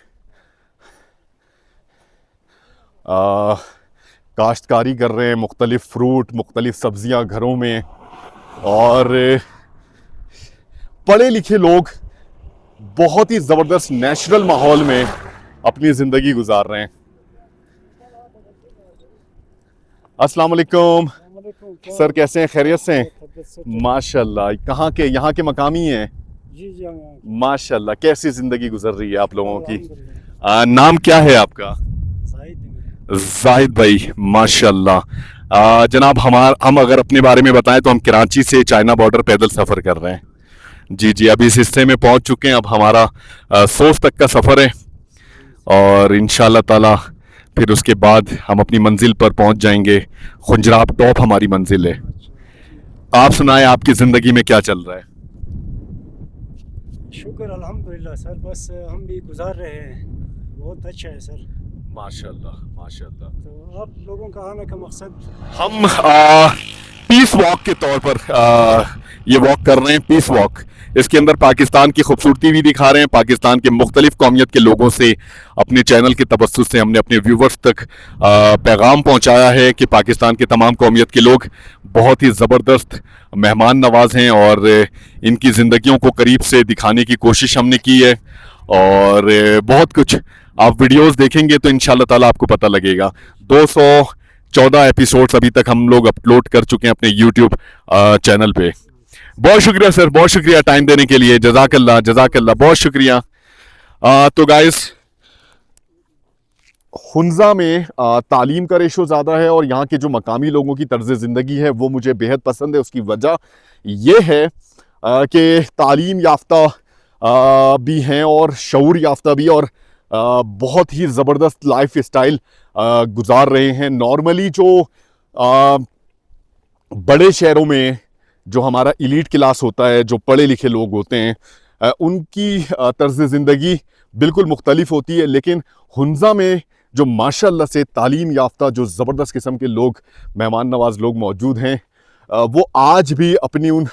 काश्तकारी कर रहे हैं, मुख्तलिफ़ फ्रूट, मुख्तलिफ़ सब्ज़ियाँ घरों में, और पढ़े लिखे लोग बहुत ही ज़बरदस्त नेचुरल माहौल में अपनी ज़िंदगी गुजार रहे हैं। अस्सलाम वालेकुम सर, कैसे हैं? खैरियत से हैं? माशाल्लाह। कहाँ के? यहाँ के मकामी हैं? जी जी, माशाल्लाह। कैसी ज़िंदगी गुजर रही है आप लोगों की? नाम क्या है आपका? जाहिद भाई, माशाल्लाह। जनाब, हम अगर अपने बारे में बताएं तो हम कराची से चाइना बॉर्डर पैदल सफ़र कर रहे हैं। जी जी, अभी इस हिस्से में पहुंच चुके हैं। अब हमारा सोस तक का सफ़र है और इंशाल्लाह ताला फिर उसके बाद हम अपनी मंजिल पर पहुंच जाएंगे। खुंजराब टॉप हमारी मंजिल है। आप सुनाएं, आपकी ज़िंदगी में क्या चल रहा है? शुक्र अल्हम्दुलिल्लाह सर, बस हम भी गुजार रहे हैं। बहुत अच्छा है सर। माशाल्लाह माशाल्लाह। तो आप लोगों का आने का मकसद? हम पीस वॉक के तौर पर ये वॉक कर रहे हैं, पीस वॉक। इसके अंदर पाकिस्तान की खूबसूरती भी दिखा रहे हैं। पाकिस्तान के मुख्तलिफ कौमियत के लोगों से अपने चैनल के तबस्सुस से हमने अपने व्यूवर्स तक पैगाम पहुंचाया है कि पाकिस्तान के तमाम कौमियत के लोग बहुत ही ज़बरदस्त मेहमान नवाज हैं और इनकी ज़िंदगियों को करीब से दिखाने की कोशिश हमने की है। और बहुत कुछ आप वीडियोस देखेंगे तो इंशाल्लाह ताला आपको पता लगेगा। 214 एपिसोड्स अभी तक हम लोग अपलोड कर चुके हैं अपने यूट्यूब चैनल पे। बहुत शुक्रिया सर, बहुत शुक्रिया टाइम देने के लिए। जज़ाकल्लाह जज़ाकल्लाह, बहुत शुक्रिया। तो गाइस, हुंज़ा में तालीम का रेशो ज़्यादा है और यहाँ के जो मकामी लोगों की तर्ज़ ज़िंदगी है वो मुझे बेहद पसंद है। उसकी वजह ये है कि तालीम याफ्ता भी हैं और शऊर याफ्ता भी, और बहुत ही ज़बरदस्त लाइफ स्टाइल गुजार रहे हैं। नॉर्मली जो बड़े शहरों में जो हमारा इलीट क्लास होता है, जो पढ़े लिखे लोग होते हैं, उनकी तर्ज़ ज़िंदगी बिल्कुल मुख्तलिफ होती है। लेकिन हुंज़ा में जो माशाल्लाह से तालीम याफ्ता जो ज़बरदस्त किस्म के लोग, मेहमान नवाज लोग मौजूद हैं, वो आज भी अपनी उन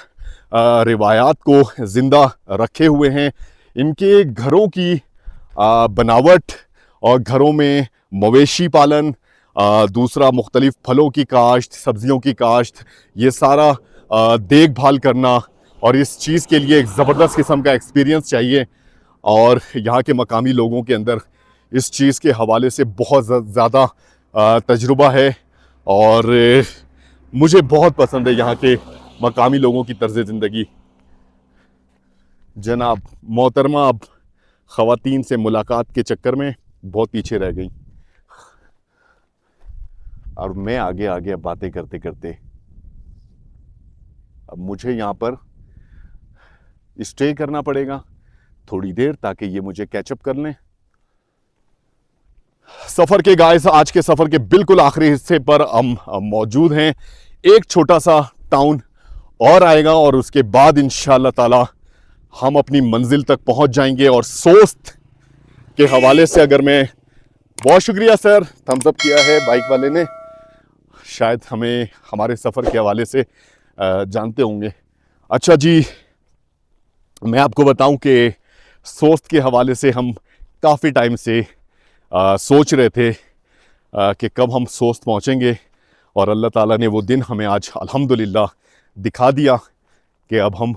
रिवायात को ज़िंदा रखे हुए हैं। इनके घरों की बनावट और घरों में मवेशी पालन, दूसरा मुख्तलिफ फलों की काश्त, सब्ज़ियों की काश्त, ये सारा देखभाल करना, और इस चीज़ के लिए एक ज़बरदस्त किस्म का एक्सपीरियंस चाहिए। और यहाँ के मकामी लोगों के अंदर इस चीज़ के हवाले से बहुत ज़्यादा तजुर्बा है और मुझे बहुत पसंद है यहाँ के मकामी लोगों की तर्ज़ ज़िंदगी। जनाब, मोहतरमा अब ख़वातीन से मुलाकात के चक्कर में बहुत पीछे रह गई और मैं आगे आगे अब बातें करते करते अब मुझे यहाँ पर स्टे करना पड़ेगा थोड़ी देर, ताकि ये मुझे कैचअप कर लें। सफ़र के गाइस, आज के सफ़र के बिल्कुल आखिरी हिस्से पर हम मौजूद हैं। एक छोटा सा टाउन और आएगा और उसके बाद इंशाअल्लाह ताला हम अपनी मंजिल तक पहुंच जाएंगे। और सोस्त के हवाले से अगर मैं बहुत शुक्रिया सर, थम्स अप किया है बाइक वाले ने। शायद हमें हमारे सफ़र के हवाले से जानते होंगे। अच्छा जी, मैं आपको बताऊं कि सोस्त के हवाले से हम काफ़ी टाइम से सोच रहे थे कि कब हम सोस्त पहुंचेंगे, और अल्लाह ताला ने वो दिन हमें आज अल्हम्दुलिल्लाह दिखा दिया कि अब हम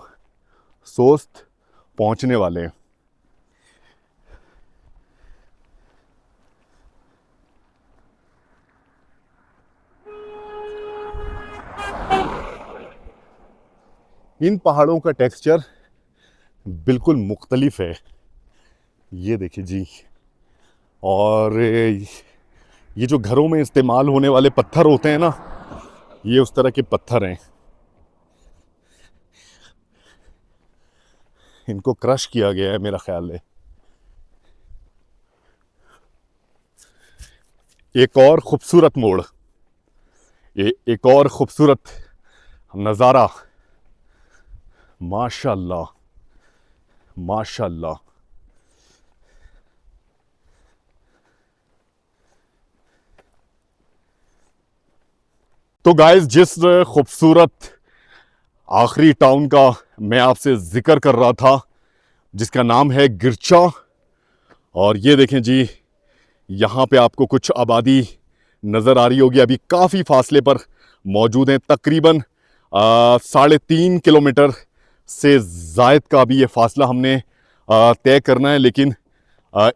सोस्त पहुंचने वाले हैं। इन पहाड़ों का टेक्सचर बिल्कुल मुख्तलिफ है, ये देखिए जी। और ये जो घरों में इस्तेमाल होने वाले पत्थर होते हैं ना, ये उस तरह के पत्थर हैं। इनको क्रश किया गया है मेरा ख्याल है। एक और खूबसूरत मोड़, ये एक और खूबसूरत नज़ारा, माशाल्लाह माशाल्लाह। तो गाइस, जिस खूबसूरत आखिरी टाउन का मैं आपसे जिक्र कर रहा था, जिसका नाम है गिरचा, और ये देखें जी, यहाँ पे आपको कुछ आबादी नज़र आ रही होगी। अभी काफ़ी फासले पर मौजूद हैं, तकरीबन 3.5 किलोमीटर से ज़ायद का भी ये फासला हमने तय करना है। लेकिन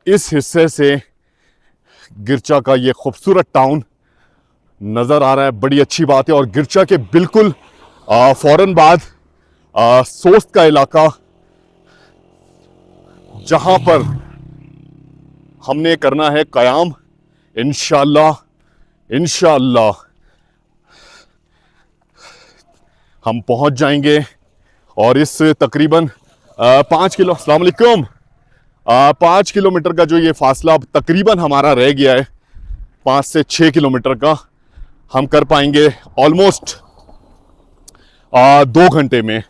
इस हिस्से से गिरचा का ये खूबसूरत टाउन नज़र आ रहा है, बड़ी अच्छी बात है। और गिरचा के बिल्कुल फ़ौरन बाद सोस्त का इलाका, जहां पर हमने करना है क़याम, इंशाअल्लाह इंशाअल्लाह हम पहुंच जाएंगे। और इस तकरीबन 5 किलो, अस्सलाम वालेकुम, 5 किलोमीटर का जो ये फासला अब तकरीबन हमारा रह गया है, 5 से 6 किलोमीटर का, हम कर पाएंगे ऑलमोस्ट 2 घंटे में।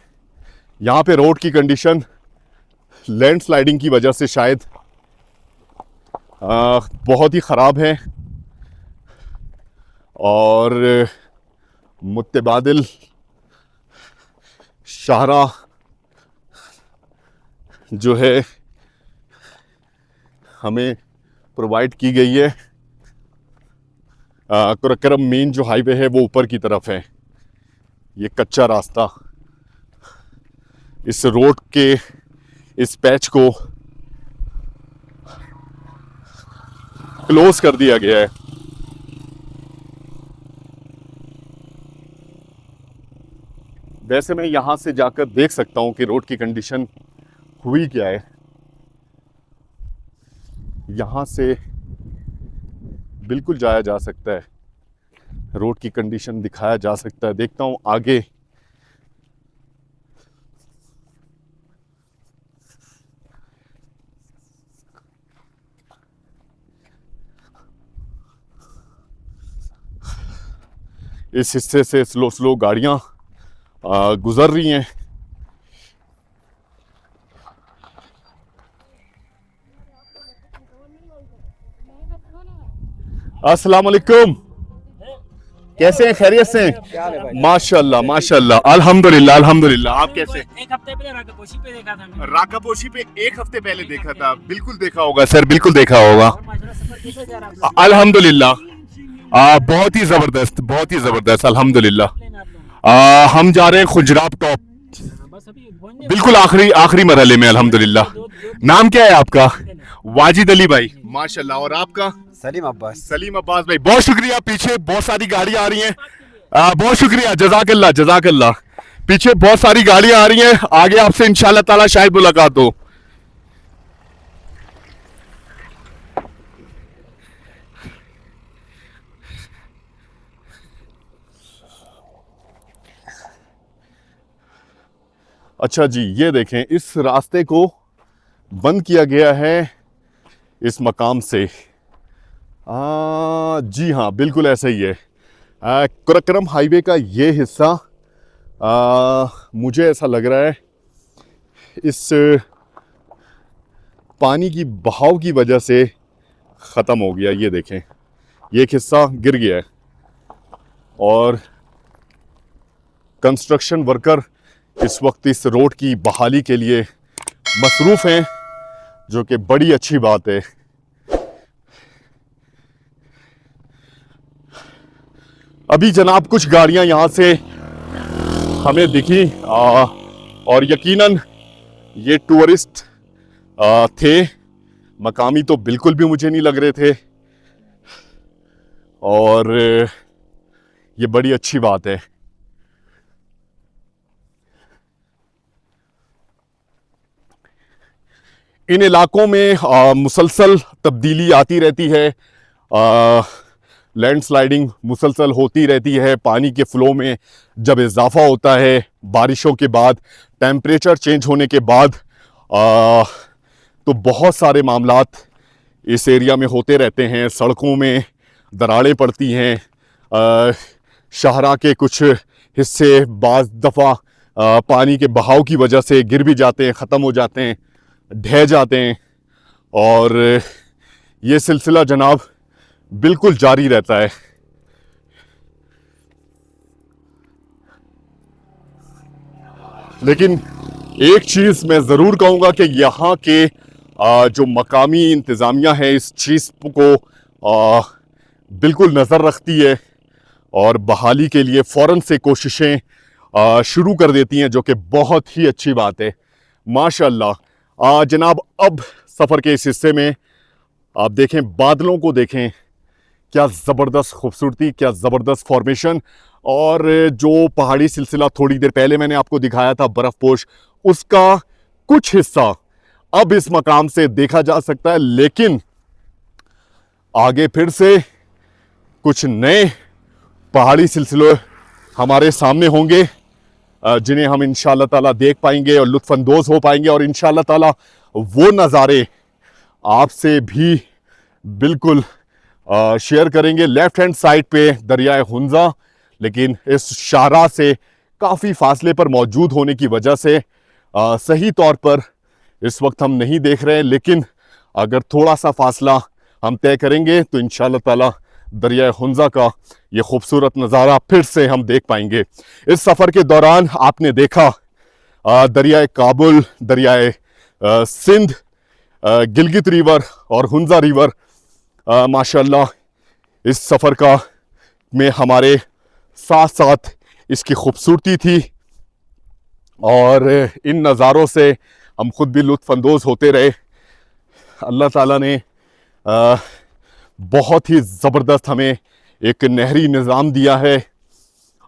यहाँ पे रोड की कंडीशन लैंडस्लाइडिंग की वजह से शायद बहुत ही ख़राब है, और मुतबादिल शाहरा जो है हमें प्रोवाइड की गई है। कुरक्करम मेन जो हाईवे है वो ऊपर की तरफ है, ये कच्चा रास्ता। इस रोड के इस पैच को क्लोज कर दिया गया है। वैसे मैं यहां से जाकर देख सकता हूं कि रोड की कंडीशन हुई क्या है। यहां से बिल्कुल जाया जा सकता है, रोड की कंडीशन दिखाया जा सकता है। देखता हूं आगे इस हिस्से से स्लो स्लो गाड़ियां गुजर रही हैं। अस्सलाम वालेकुम, कैसे हैं? खैरियत से हैं? माशाल्लाह माशाल्लाह, अल्हम्दुलिल्लाह अल्हम्दुलिल्लाह। आप कैसे? एक हफ्ते पहले राकापोशी पे देखा था मैंने। राकापोशी पे 1 हफ्ते पहले देखा था, बिल्कुल देखा होगा सर, बिल्कुल देखा होगा। माशाल्लाह सफर कैसे जा रहा है आप अल्हम्दुलिल्लाह, बहुत ही जबरदस्त, बहुत ही जबरदस्त, अल्हम्दुलिल्लाह। लोग? आप लोग हम जा रहे हैं खुजराब टॉप, बस अभी पहुंचने बिल्कुल आखिरी आखिरी मरहले में, अल्हम्दुलिल्लाह। नाम क्या है आपका? वाजिद अली भाई, माशाल्लाह। और आपका? सलीम अब्बास। सलीम अब्बास भाई, बहुत शुक्रिया। पीछे बहुत सारी गाड़ियां आ रही हैं, बहुत शुक्रिया, जज़ाकल्लाह जज़ाकल्लाह। पीछे बहुत सारी गाड़ियां आ रही हैं, आगे आपसे इंशाल्लाह ताला शायद मुलाकात हो। अच्छा जी, ये देखें, इस रास्ते को बंद किया गया है इस मकाम से। जी हाँ, बिल्कुल ऐसा ही है। कुरक्करम हाईवे का ये हिस्सा मुझे ऐसा लग रहा है इस पानी की बहाव की वजह से ख़त्म हो गया। ये देखें, ये एक हिस्सा गिर गया है और कंस्ट्रक्शन वर्कर इस वक्त इस रोड की बहाली के लिए मसरूफ़ हैं, जो कि बड़ी अच्छी बात है। अभी जनाब कुछ गाड़ियां यहां से हमें दिखी और यकीनन ये टूरिस्ट थे, मकामी तो बिल्कुल भी मुझे नहीं लग रहे थे और ये बड़ी अच्छी बात है। इन इलाकों में मुसलसल तब्दीली आती रहती है, लैंडस्लाइडिंग मुसलसल होती रहती है। पानी के फ्लो में जब इजाफा होता है, बारिशों के बाद, टेम्परेचर चेंज होने के बाद, तो बहुत सारे मामलात इस एरिया में होते रहते हैं। सड़कों में दरारें पड़ती हैं, शाहरा के कुछ हिस्से बाज़ दफ़ा पानी के बहाव की वजह से गिर भी जाते हैं, ख़त्म हो जाते हैं, ढह जाते हैं और ये सिलसिला जनाब बिल्कुल जारी रहता है। लेकिन एक चीज़ मैं ज़रूर कहूँगा कि यहाँ के जो मकामी इंतज़ामिया है इस चीज़ को बिल्कुल नज़र रखती है और बहाली के लिए फ़ौरन से कोशिशें शुरू कर देती हैं, जो कि बहुत ही अच्छी बात है माशाअल्लाह। जनाब अब सफ़र के इस हिस्से में आप देखें, बादलों को देखें, क्या ज़बरदस्त खूबसूरती, क्या ज़बरदस्त फॉर्मेशन। और जो पहाड़ी सिलसिला थोड़ी देर पहले मैंने आपको दिखाया था बर्फ़पोश, उसका कुछ हिस्सा अब इस मकाम से देखा जा सकता है। लेकिन आगे फिर से कुछ नए पहाड़ी सिलसिले हमारे सामने होंगे, जिन्हें हम इंशाअल्लाह ताला देख पाएंगे और लुत्फ़अंदोज़ हो पाएंगे और इंशाअल्लाह ताला वो नज़ारे आपसे भी बिल्कुल शेयर करेंगे। लेफ़्ट हैंड साइड पे दरियाए हुंज़ा, लेकिन इस शाहरा से काफ़ी फासले पर मौजूद होने की वजह से सही तौर पर इस वक्त हम नहीं देख रहे हैं, लेकिन अगर थोड़ा सा फासला हम तय करेंगे तो इंशाअल्लाह ताला दरियाए हुंज़ा का ये खूबसूरत नज़ारा फिर से हम देख पाएंगे। इस सफ़र के दौरान आपने देखा दरियाए काबुल, दरियाए सिंध, गिलगित रिवर और हुंज़ा रिवर माशाअल्लाह इस सफ़र का में हमारे साथ साथ इसकी खूबसूरती थी और इन नज़ारों से हम खुद भी लुत्फ़अंदोज़ होते रहे। अल्लाह ताला ने बहुत ही ज़बरदस्त हमें एक नहरी निज़ाम दिया है।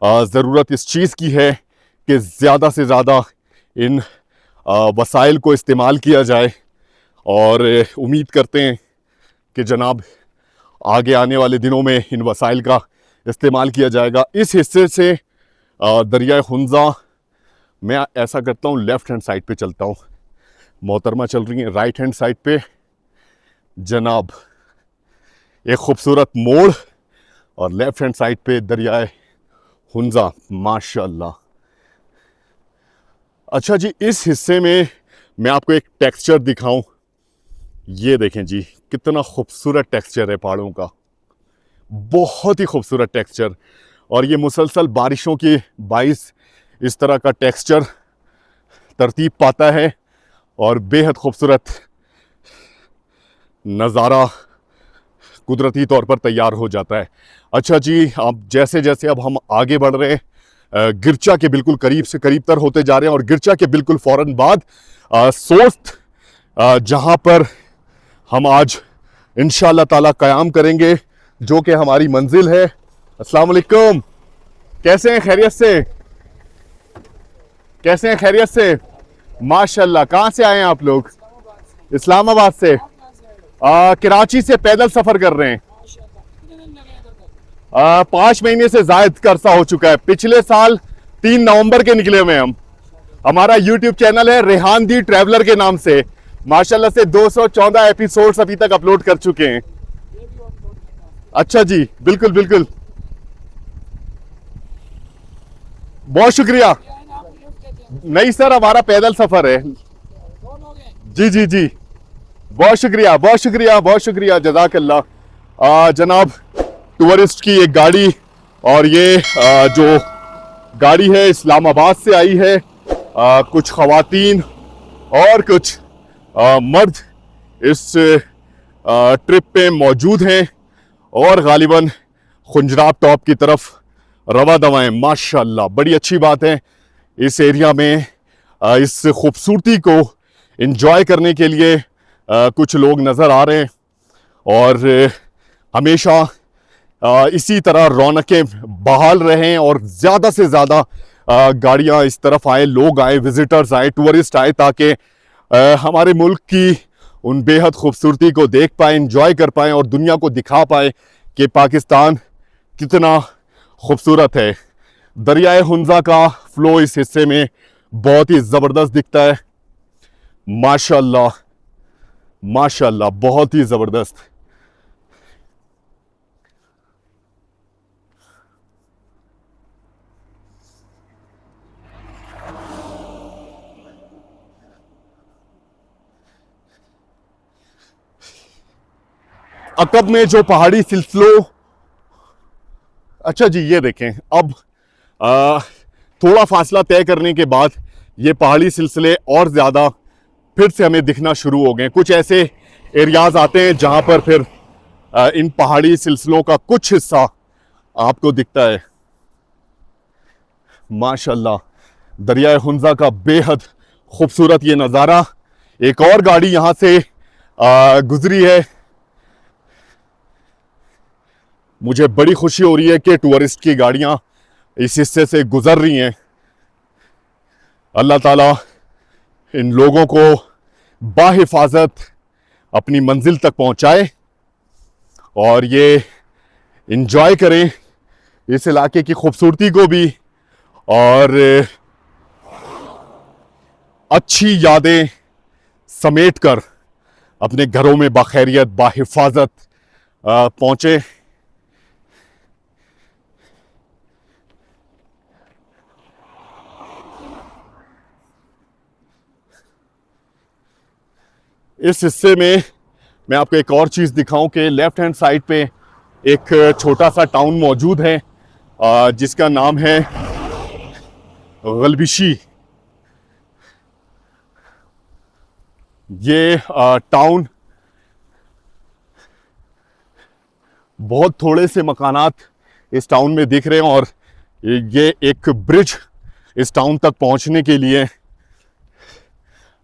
ज़रूरत इस चीज़ की है कि ज़्यादा से ज़्यादा इन वसाइल को इस्तेमाल किया जाए और उम्मीद करते हैं कि जनाब आगे आने वाले दिनों में इन वसाइल का इस्तेमाल किया जाएगा। इस हिस्से से दरियाए हुंज़ा मैं ऐसा करता हूँ, लेफ़्ट हैंड साइड पे चलता हूँ, मोहतरमा चल रही हैं राइट हैंड साइड पे। जनाब एक खूबसूरत मोड़ और लेफ़्ट हैंड साइड पे दरियाए हुंज़ा माशाअल्लाह। अच्छा जी, इस हिस्से में मैं आपको एक टेक्सचर दिखाऊं। ये देखें जी, कितना खूबसूरत टेक्सचर है पहाड़ों का, बहुत ही खूबसूरत टेक्सचर। और ये मुसलसल बारिशों की बाइस इस तरह का टेक्सचर तरतीब पाता है और बेहद खूबसूरत नज़ारा कुदरती तौर पर तैयार हो जाता है। अच्छा जी, अब जैसे जैसे अब हम आगे बढ़ रहे हैं, गिरचा के बिल्कुल करीब से करीब तर होते जा रहे हैं और गिरचा के बिल्कुल फ़ौरन बाद सोस्त, जहाँ पर हम आज इंशाअल्लाह ताला क़याम करेंगे, जो कि हमारी मंजिल है। अस्सलाम वालेकुम, कैसे हैं? खैरियत से? कैसे हैं? खैरियत से? माशाअल्लाह। कहाँ से आए हैं आप लोग? इस्लामाबाद से। कराची से पैदल सफ़र कर रहे हैं। 5 महीने से ज़ायद का अरसा हो चुका है। पिछले साल 3 नवंबर के निकले हुए हम। हमारा यूट्यूब चैनल है रेहान दी ट्रैवलर के नाम से। माशाल्लाह से 214 एपिसोड्स अभी तक अपलोड कर चुके हैं। अच्छा जी, बिल्कुल बिल्कुल, बहुत शुक्रिया। नहीं सर, हमारा पैदल सफ़र है। जी जी जी, बहुत शुक्रिया, बहुत शुक्रिया, बहुत शुक्रिया, जज़ाकल्लाह। जनाब, टूरिस्ट की एक गाड़ी, और ये जो गाड़ी है इस्लामाबाद से आई है। कुछ ख़वातीन और कुछ मर्द इस ट्रिप पे मौजूद हैं और गालिबन खुंजराब टॉप की तरफ रवा दवा हैं। माशाल्लाह, बड़ी अच्छी बात है। इस एरिया में इस खूबसूरती को एंजॉय करने के लिए कुछ लोग नज़र आ रहे हैं, और हमेशा इसी तरह रौनकें बहाल रहें और ज़्यादा से ज़्यादा गाड़ियाँ इस तरफ आए, लोग आए, विजिटर्स आए, टूरिस्ट आए, ताकि हमारे मुल्क की उन बेहद खूबसूरती को देख पाएँ, एंजॉय कर पाएँ और दुनिया को दिखा पाएँ कि पाकिस्तान कितना खूबसूरत है। दरियाए हुंजा का फ़्लो इस हिस्से में बहुत ही ज़बरदस्त दिखता है। माशाल्लाह, माशाल्लाह, बहुत ही ज़बरदस्त। अकब में जो पहाड़ी सिलसिलों, अच्छा जी, ये देखें, अब थोड़ा फासला तय करने के बाद ये पहाड़ी सिलसिले और ज़्यादा फिर से हमें दिखना शुरू हो गए। कुछ ऐसे एरियाज आते हैं जहाँ पर फिर इन पहाड़ी सिलसिलों का कुछ हिस्सा आपको दिखता है। माशाल्लाह, दरियाए हुंजा का बेहद खूबसूरत ये नज़ारा। एक और गाड़ी यहाँ से गुजरी है। मुझे बड़ी खुशी हो रही है कि टूरिस्ट की गाड़ियाँ इस हिस्से से गुजर रही हैं। अल्लाह ताला इन लोगों को बाहिफाजत अपनी मंजिल तक पहुँचाए और ये इंजॉय करें इस इलाके की खूबसूरती को भी, और अच्छी यादें समेट कर अपने घरों में बाखैरियत बाहिफाजत पहुँचे। इस हिस्से में मैं आपको एक और चीज़ दिखाऊं कि लेफ्ट हैंड साइड पे एक छोटा सा टाउन मौजूद है जिसका नाम है गलबिशी। ये टाउन बहुत थोड़े से मकानात इस टाउन में दिख रहे हैं, और ये एक ब्रिज इस टाउन तक पहुंचने के लिए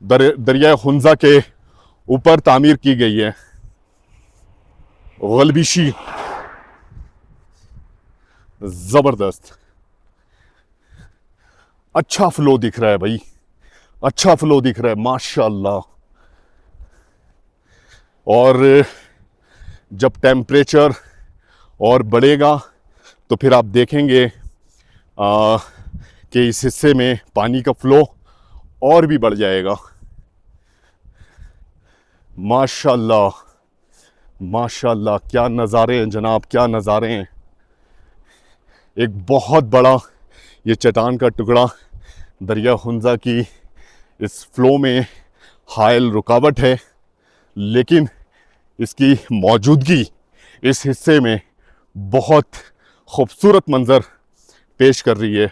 दरिया हुंजा के ऊपर तामीर की गई है। गलबिशी, जबरदस्त, अच्छा फ्लो दिख रहा है भाई, अच्छा फ्लो दिख रहा है माशाल्लाह। और जब टेम्परेचर और बढ़ेगा तो फिर आप देखेंगे कि इस हिस्से में पानी का फ्लो और भी बढ़ जाएगा। माशाल्लाह, माशाल्लाह, क्या नज़ारे हैं जनाब, क्या नज़ारे हैं। एक बहुत बड़ा ये चट्टान का टुकड़ा दरिया हुंजा की इस फ्लो में हायल रुकावट है, लेकिन इसकी मौजूदगी इस हिस्से में बहुत खूबसूरत मंजर पेश कर रही है।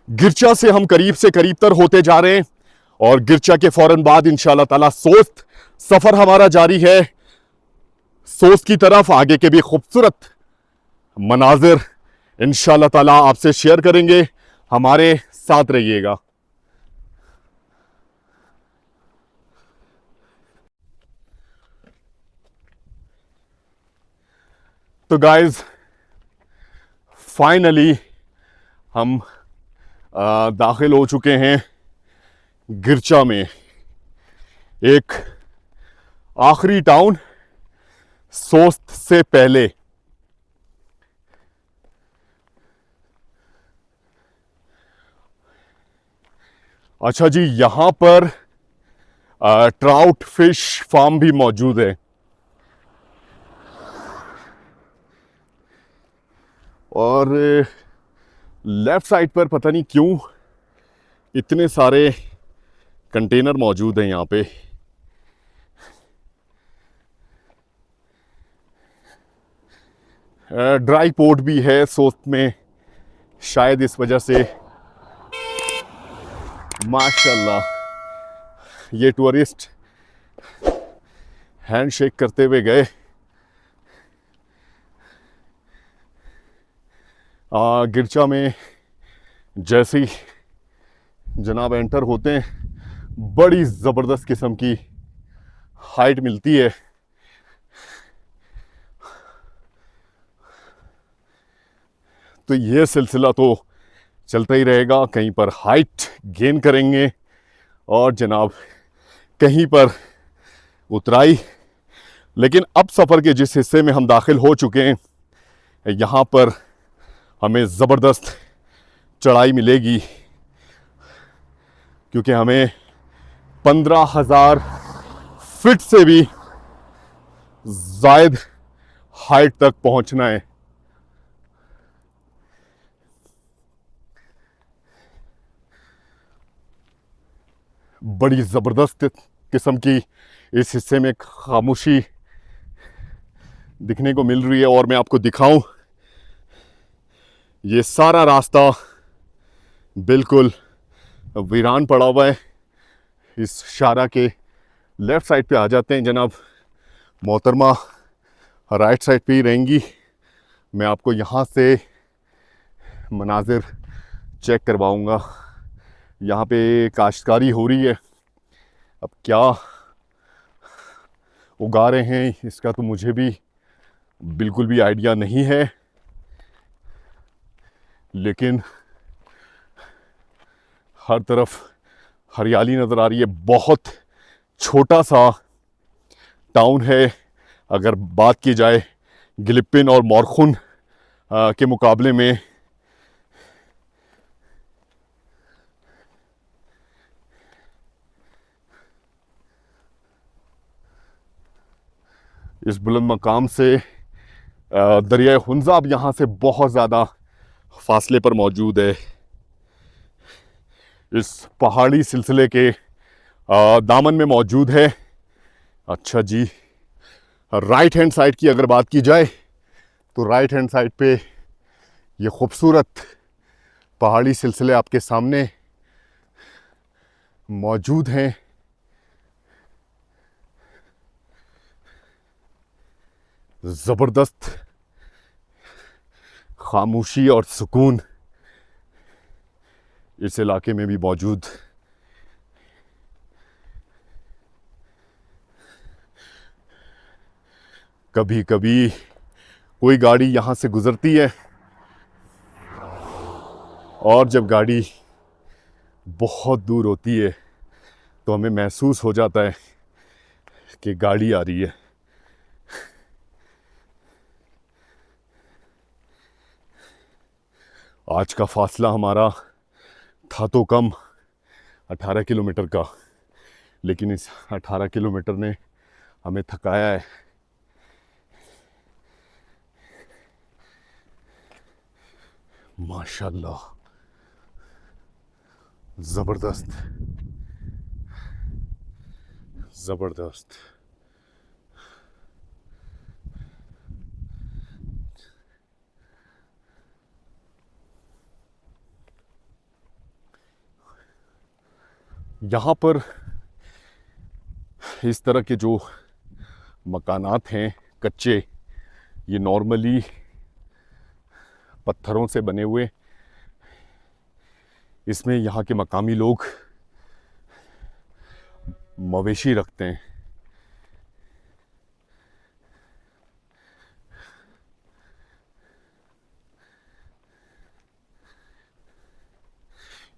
गिरचा से हम करीब से करीब तर होते जा रहे हैं, और गिरचा के फौरन बाद इंशाल्लाह ताला सोस्त सफर हमारा जारी है। सोस्त की तरफ आगे के भी खूबसूरत मनाजिर इंशाल्लाह ताला आपसे शेयर करेंगे, हमारे साथ रहिएगा। तो गाइज, फाइनली हम दाखिल हो चुके हैं गिरचा में, एक आखिरी टाउन सोस्त से पहले। अच्छा जी, यहाँ पर ट्राउट फिश फार्म भी मौजूद है, और लेफ्ट साइड पर पता नहीं क्यों इतने सारे कंटेनर मौजूद है यहाँ पे। ड्राई पोर्ट भी है सोस्ट में, शायद इस वजह से। माशाल्लाह, ये टूरिस्ट हैंडशेक करते हुए गए। गिरजा में जैसे ही जनाब एंटर होते हैं, बड़ी ज़बरदस्त किस्म की हाइट मिलती है। तो ये सिलसिला तो चलता ही रहेगा, कहीं पर हाइट गेन करेंगे और जनाब कहीं पर उतराई। लेकिन अब सफ़र के जिस हिस्से में हम दाखिल हो चुके हैं, यहाँ पर हमें ज़बरदस्त चढ़ाई मिलेगी, क्योंकि हमें 15,000 फीट से भी ज़ायद हाइट तक पहुँचना है। बड़ी ज़बरदस्त किस्म की इस हिस्से में खामोशी दिखने को मिल रही है। और मैं आपको दिखाऊं, ये सारा रास्ता बिल्कुल वीरान पड़ा हुआ है। इस शारा के लेफ़्ट साइड पे आ जाते हैं जनाब। मोहतरमा राइट साइड पे ही रहेंगी। मैं आपको यहाँ से मनाजिर चेक करवाऊँगा। यहाँ पे काश्तकारी हो रही है। अब क्या उगा रहे हैं इसका तो मुझे भी बिल्कुल भी आइडिया नहीं है, लेकिन हर तरफ हरियाली नज़र आ रही है। बहुत छोटा सा टाउन है अगर बात की जाए गिलिपिन और मोरखुन के मुकाबले में। इस बुलंद मकाम से दरिया हुंजा अब यहाँ से बहुत ज़्यादा फासले पर मौजूद है। इस पहाड़ी सिलसिले के दामन में मौजूद है। अच्छा जी, राइट हैंड साइड की अगर बात की जाए तो राइट हैंड साइड पे ये खूबसूरत पहाड़ी सिलसिले आपके सामने मौजूद हैं। ज़बरदस्त खामोशी और सुकून इस इलाके में भी मौजूद। कभी कभी कोई गाड़ी यहाँ से गुज़रती है और जब गाड़ी बहुत दूर होती है तो हमें महसूस हो जाता है कि गाड़ी आ रही है। आज का फासला हमारा था तो कम 18 किलोमीटर का, लेकिन इस 18 किलोमीटर ने हमें थकाया है। माशाल्लाह, ज़बरदस्त ज़बरदस्त। यहाँ पर इस तरह के जो मकानात हैं कच्चे, ये नॉर्मली पत्थरों से बने हुए। इसमें यहाँ के मकामी लोग मवेशी रखते हैं।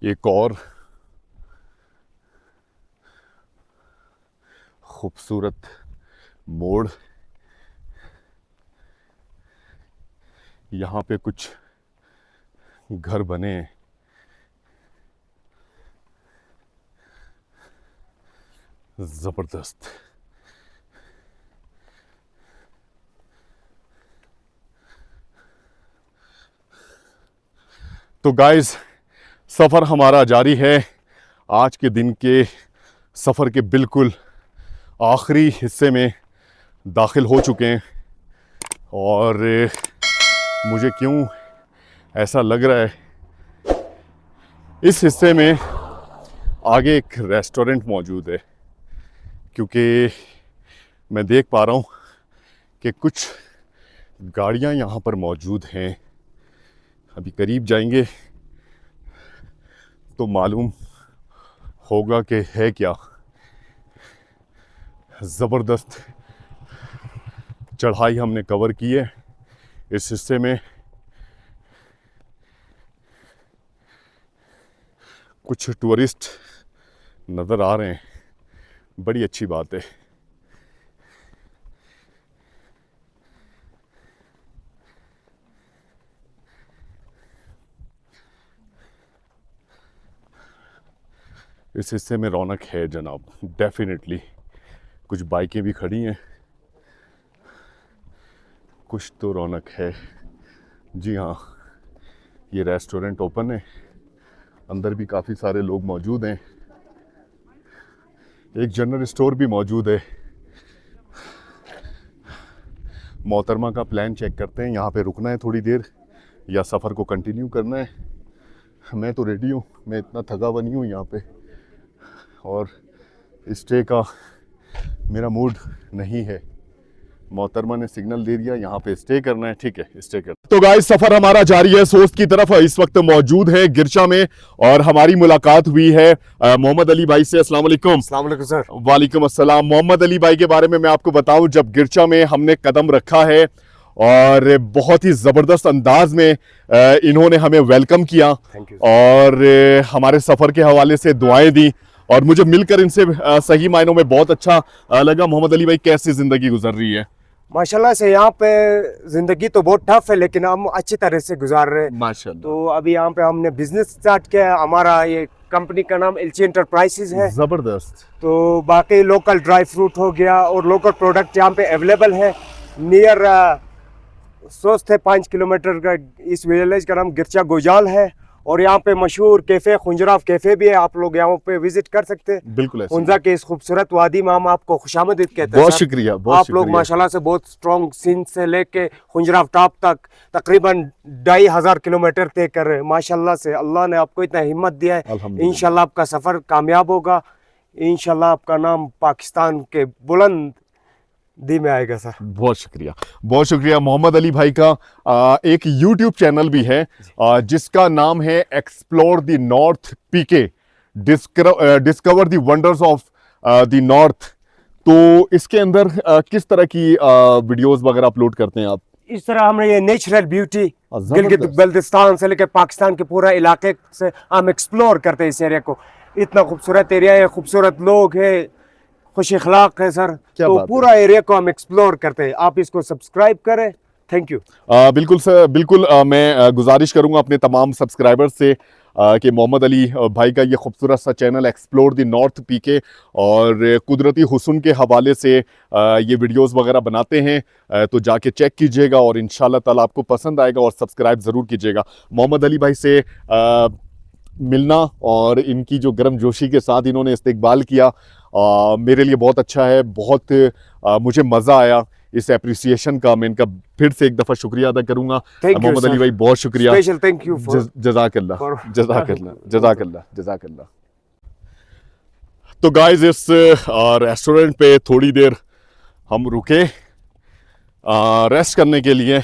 एक और खूबसूरत मोड़, यहाँ पे कुछ घर बने हैं। ज़बरदस्त। तो गाइस, सफ़र हमारा जारी है। आज के दिन के सफ़र के बिल्कुल आखिरी हिस्से में दाखिल हो चुके हैं और मुझे क्यों ऐसा लग रहा है, इस हिस्से में आगे एक रेस्टोरेंट मौजूद है, क्योंकि मैं देख पा रहा हूँ कि कुछ गाड़ियाँ यहाँ पर मौजूद हैं। अभी करीब जाएंगे तो मालूम होगा कि है क्या। ज़बरदस्त चढ़ाई हमने कवर की है इस हिस्से में। कुछ टूरिस्ट नज़र आ रहे हैं, बड़ी अच्छी बात है। इस हिस्से में रौनक है जनाब, डेफिनेटली। कुछ बाइकें भी खड़ी हैं, कुछ तो रौनक है। जी हाँ, ये रेस्टोरेंट ओपन है, अंदर भी काफ़ी सारे लोग मौजूद हैं। एक जनरल स्टोर भी मौजूद है। मोहतरमा का प्लान चेक करते हैं, यहाँ पे रुकना है थोड़ी देर या सफ़र को कंटिन्यू करना है। मैं तो रेडी हूँ, मैं इतना थका हुआ नहीं हूँ यहाँ पे, और स्टे का मेरा मूड नहीं है। मोहतरमा ने सिग्नल दे दिया यहाँ पे स्टे करना है, ठीक है, स्टे कर। तो गाइस, सफर हमारा जारी है सोस्ट की तरफ। इस वक्त मौजूद है गिरचा में और हमारी मुलाकात हुई है मोहम्मद अली भाई से। अस्सलाम वालेकुम। अस्सलाम वालेकुम सर। वालेकुम अस्सलाम। मोहम्मद अली भाई के बारे में मैं आपको बताऊं, जब गिरचा में हमने कदम रखा है और बहुत ही ज़बरदस्त अंदाज में इन्होंने हमें वेलकम किया थैंक यू। और हमारे सफ़र के हवाले से दुआएं दी और मुझे मिलकर इनसे सही मायनों में बहुत अच्छा लगा। मोहम्मद अली भाई, कैसी ज़िंदगी गुजर रही है? माशाल्लाह से यहाँ पे ज़िंदगी तो बहुत टफ है, लेकिन हम अच्छी तरह से गुजार रहे हैं। माशाल्लाह। तो अभी यहाँ पे हमने बिजनेस स्टार्ट किया है। हमारा ये कंपनी का नाम एलची एंटरप्राइजेज है। ज़बरदस्त। तो बाकी लोकल ड्राई फ्रूट हो गया और लोकल प्रोडक्ट यहाँ पे अवेलेबल है। नियर स्वस्थ है 5 किलोमीटर का। इस विलेज का नाम गिरचा गोजाल है और यहाँ पे मशहूर कैफ़े खुंजराफ कैफ़े भी है, आप लोग यहाँ पे विजिट कर सकते हैं। बिल्कुल ऐसे। खुंजा के इस खूबसूरत वादी में हम आपको खुशामदीद कहते हैं। बहुत सर। शुक्रिया, बहुत आप लोग शुक्रिया। माशाल्लाह से बहुत स्ट्रॉन्ग सिंध से लेके खुंजराफ टॉप तक तकरीबन 2500 किलोमीटर तय कर रहे हैं। माशाल्लाह से अल्लाह ने आपको इतना हिम्मत दिया है। अल्हम्दुलिल्लाह। इंशाल्लाह आपका सफ़र कामयाब होगा। इंशाल्लाह आपका नाम पाकिस्तान के बुलंद दी में आएगा सर। बहुत शुक्रिया, बहुत शुक्रिया। मोहम्मद अली भाई का एक YouTube चैनल भी है जिसका नाम है explore the north PK, discover the wonders of the north. तो इसके अंदर किस तरह की वीडियोस वगैरह अपलोड करते हैं आप? इस तरह हमने ये नेचुरल ब्यूटी ज़बरदस्त। गिलगित बल्तिस्तान से लेकर पाकिस्तान के पूरा इलाके से हम एक्सप्लोर करते हैं इस एरिया को। इतना खूबसूरत एरिया है, खूबसूरत लोग हैं, खुश अखलाक है सर। क्या तो बात है। पूरा एरिया को हम एक्सप्लोर करते हैं। आप इसको सब्सक्राइब करें। Thank you. बिल्कुल सर, बिल्कुल। मैं गुजारिश करूंगा अपने तमाम सब्सक्राइबर्स से कि मोहम्मद अली भाई का ये खूबसूरत सा चैनल एक्सप्लोर द नॉर्थ पीके और कुदरती हुस्न के हवाले से ये वीडियोस वगैरह बनाते हैं, तो जाके चेक कीजिएगा और इंशाल्लाह ताला आपको पसंद आएगा और सब्सक्राइब ज़रूर कीजिएगा। मोहम्मद अली भाई से मिलना और इनकी जो गर्मजोशी के साथ इन्होंने इस्तकबाल किया मेरे लिए बहुत अच्छा है। बहुत मुझे मज़ा आया इस एप्रिसिएशन का। मैं इनका फिर से एक दफ़ा शुक्रिया अदा करूंगा। मोहम्मद अली भाई, बहुत शुक्रिया। स्पेशल थैंक यू फॉर जज़ाकल्लाह, जज़ाकल्लाह, जज़ाकल्लाह, जज़ाकल्लाह। तो गाइस, इस रेस्टोरेंट पे थोड़ी देर हम रुके रेस्ट करने के लिए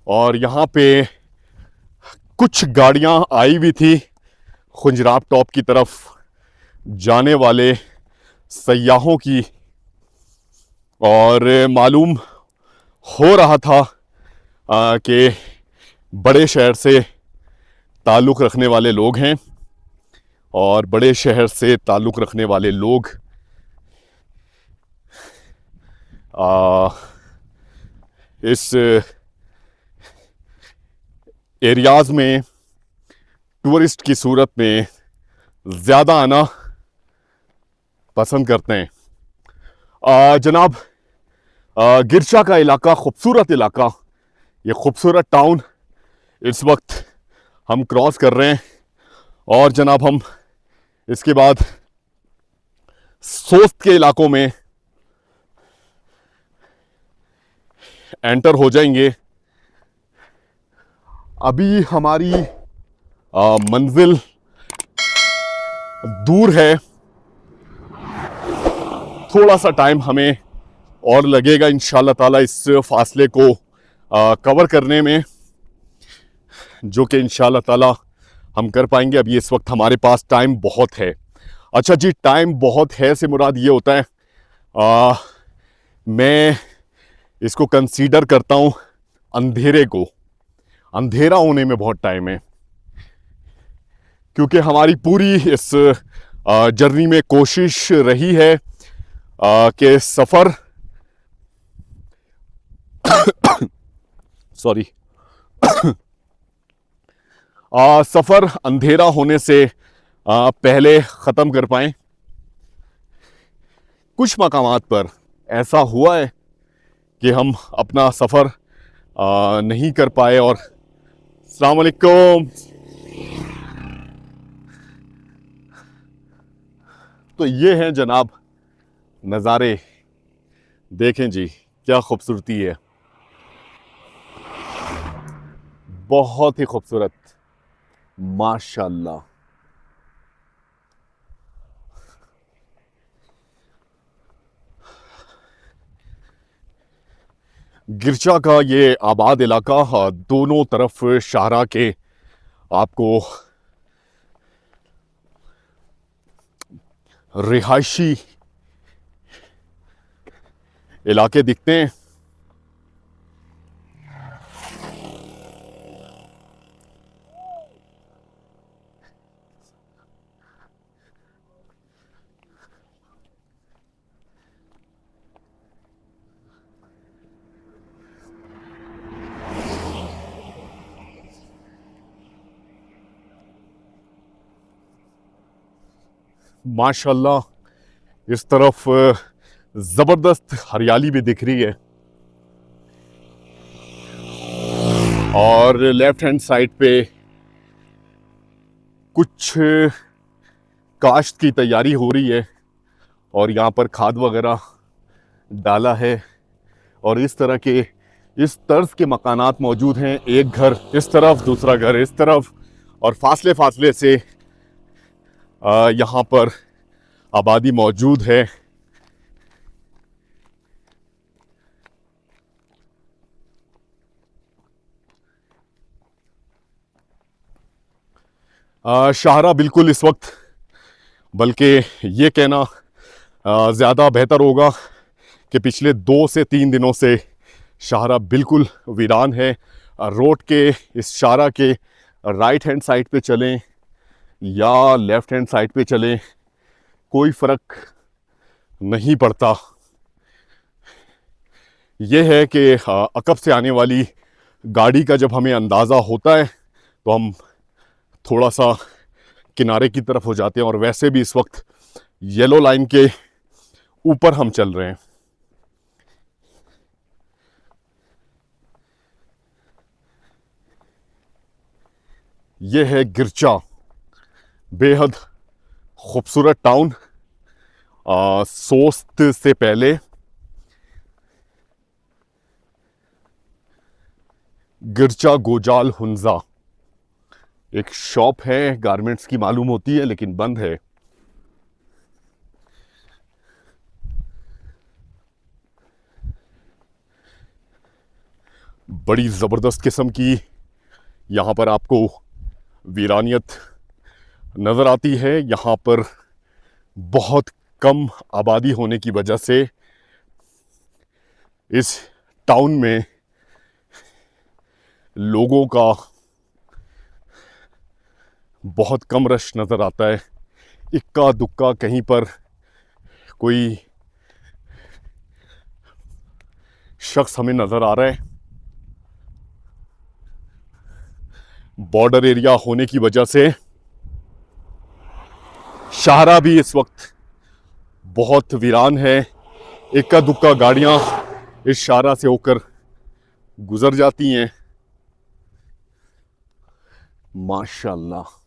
और यहाँ पे कुछ गाड़ियाँ आई भी थी खुंजराफ टॉप की तरफ जाने वाले सयाहों की, और मालूम हो रहा था कि बड़े शहर से ताल्लुक़ रखने वाले लोग हैं और बड़े शहर से ताल्लुक़ रखने वाले लोग इस एरियाज़ में टूरिस्ट की सूरत में ज़्यादा आना पसंद करते हैं। जनाब, गिरचा का इलाका, खूबसूरत इलाका, ये खूबसूरत टाउन इस वक्त हम क्रॉस कर रहे हैं और जनाब हम इसके बाद सोस्त के इलाकों में एंटर हो जाएंगे। अभी हमारी मंजिल दूर है, थोड़ा सा टाइम हमें और लगेगा इंशाल्लाह ताला इस फासले को कवर करने में, जो कि इंशाल्लाह ताला हम कर पाएंगे। अभी इस वक्त हमारे पास टाइम बहुत है। अच्छा जी, टाइम बहुत है से मुराद ये होता है मैं इसको कंसीडर करता हूँ अंधेरे को। अंधेरा होने में बहुत टाइम है, क्योंकि हमारी पूरी इस जर्नी में कोशिश रही है कि सफ़र सॉरी सफ़र अंधेरा होने से पहले ख़त्म कर पाएं। कुछ मकामात पर ऐसा हुआ है कि हम अपना सफ़र नहीं कर पाए। और अस्सलाम वालेकुम। तो ये हैं जनाब नज़ारे, देखें जी क्या खूबसूरती है, बहुत ही खूबसूरत माशाल्लाह। गिरचा का ये आबाद इलाका दोनों तरफ शाहरा के आपको रिहायशी इलाके दिखते हैं। माशाल्लाह इस तरफ ज़बरदस्त हरियाली भी दिख रही है, और लेफ्ट हैंड साइड पे कुछ काश्त की तैयारी हो रही है, और यहाँ पर खाद वगैरह डाला है। और इस तरह के इस तर्ज के मकानात मौजूद हैं, एक घर इस तरफ दूसरा घर इस तरफ, और फासले फासले से यहाँ पर आबादी मौजूद है। शाहरा बिल्कुल इस वक्त, बल्कि ये कहना ज़्यादा बेहतर होगा कि पिछले 2 से 3 दिनों से शाहरा बिल्कुल वीरान है। रोड के इस शाहरा के राइट हैंड साइड पे चलें या लेफ़्ट हैंड साइड पे चलें, कोई फ़र्क नहीं पड़ता। यह है कि अकब से आने वाली गाड़ी का जब हमें अंदाज़ा होता है तो हम थोड़ा सा किनारे की तरफ हो जाते हैं, और वैसे भी इस वक्त येलो लाइन के ऊपर हम चल रहे हैं। यह है गिरचा, बेहद खूबसूरत टाउन। सोस्त से पहले गिरचा गोजाल हुंजा एक शॉप है, गारमेंट्स की मालूम होती है लेकिन बंद है। बड़ी ज़बरदस्त किस्म की यहाँ पर आपको वीरानियत नज़र आती है। यहाँ पर बहुत कम आबादी होने की वजह से इस टाउन में लोगों का बहुत कम रश नज़र आता है। इक्का दुक्का कहीं पर कोई शख्स हमें नज़र आ रहा है। बॉर्डर एरिया होने की वजह से शाहरा भी इस वक्त बहुत वीरान है। इक्का दुक्का गाड़ियां इस शाहरा से होकर गुजर जाती हैं। माशाल्लाह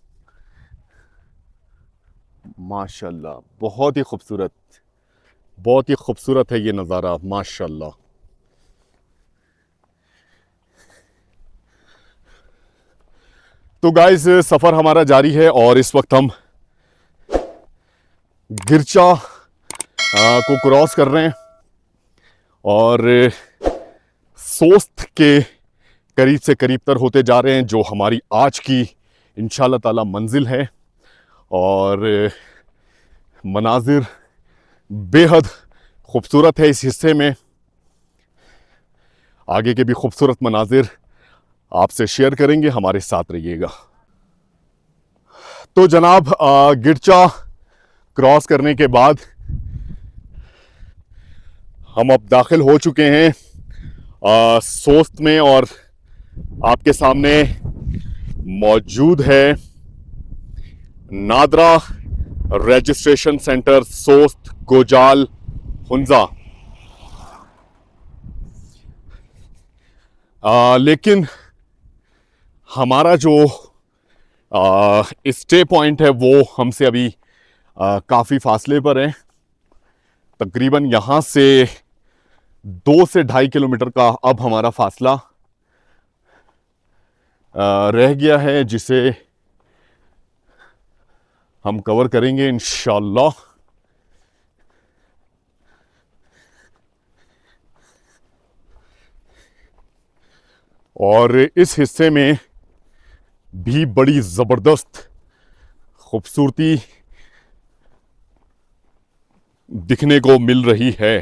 माशाल्लाह, बहुत ही खूबसूरत है ये नज़ारा माशाल्लाह। तो गाइस सफ़र हमारा जारी है और इस वक्त हम गिरचा को क्रॉस कर रहे हैं और सोस्त के करीब से करीब तर होते जा रहे हैं, जो हमारी आज की इंशाल्लाह ताला मंजिल है। और मनाजिर बेहद खूबसूरत है इस हिस्से में। आगे के भी खूबसूरत मनाजिर आपसे शेयर करेंगे, हमारे साथ रहिएगा। तो जनाब गिरचा क्रॉस करने के बाद हम अब दाखिल हो चुके हैं सोस्त में और आपके सामने मौजूद है नादरा रजिस्ट्रेशन सेंटर सोस्त गोजाल हुंजा। लेकिन हमारा जो स्टे पॉइंट है वो हमसे अभी काफ़ी फासले पर है। तकरीबन यहाँ से 2 से 2.5 किलोमीटर का अब हमारा फासला रह गया है, जिसे हम कवर करेंगे इंशाअल्लाह। और इस हिस्से में भी बड़ी ज़बरदस्त खूबसूरती दिखने को मिल रही है।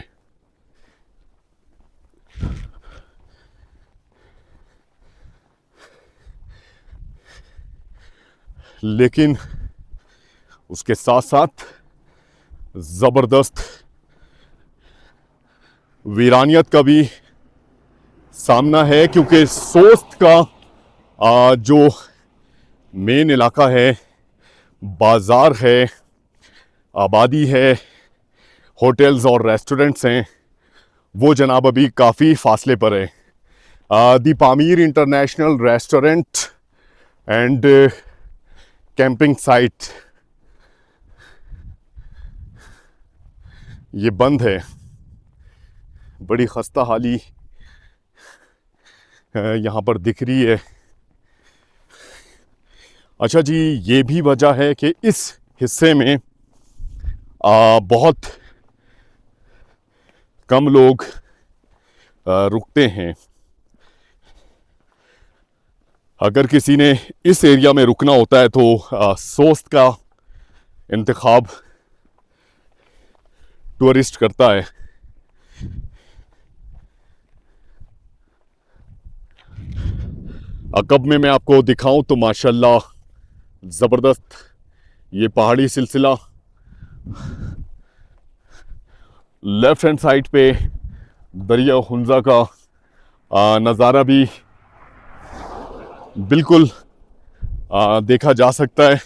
लेकिन उसके साथ साथ ज़बरदस्त वीरानियत का भी सामना है, क्योंकि सोस्त का जो मेन इलाका है, बाज़ार है, आबादी है, होटल्स और रेस्टोरेंट्स हैं, वो जनाब अभी काफ़ी फासले पर है। The Pamir international restaurant and camping site ये बंद है। बड़ी खस्ता हाली यहाँ पर दिख रही है। अच्छा जी, ये भी वजह है कि इस हिस्से में बहुत कम लोग रुकते हैं। अगर किसी ने इस एरिया में रुकना होता है तो सोस्त का इंतखाब टूरिस्ट करता है। अकब में मैं आपको दिखाऊं तो माशाल्लाह ज़बरदस्त ये पहाड़ी सिलसिला, लेफ्ट हैंड साइड पे दरिया हुंजा का नज़ारा भी बिल्कुल देखा जा सकता है।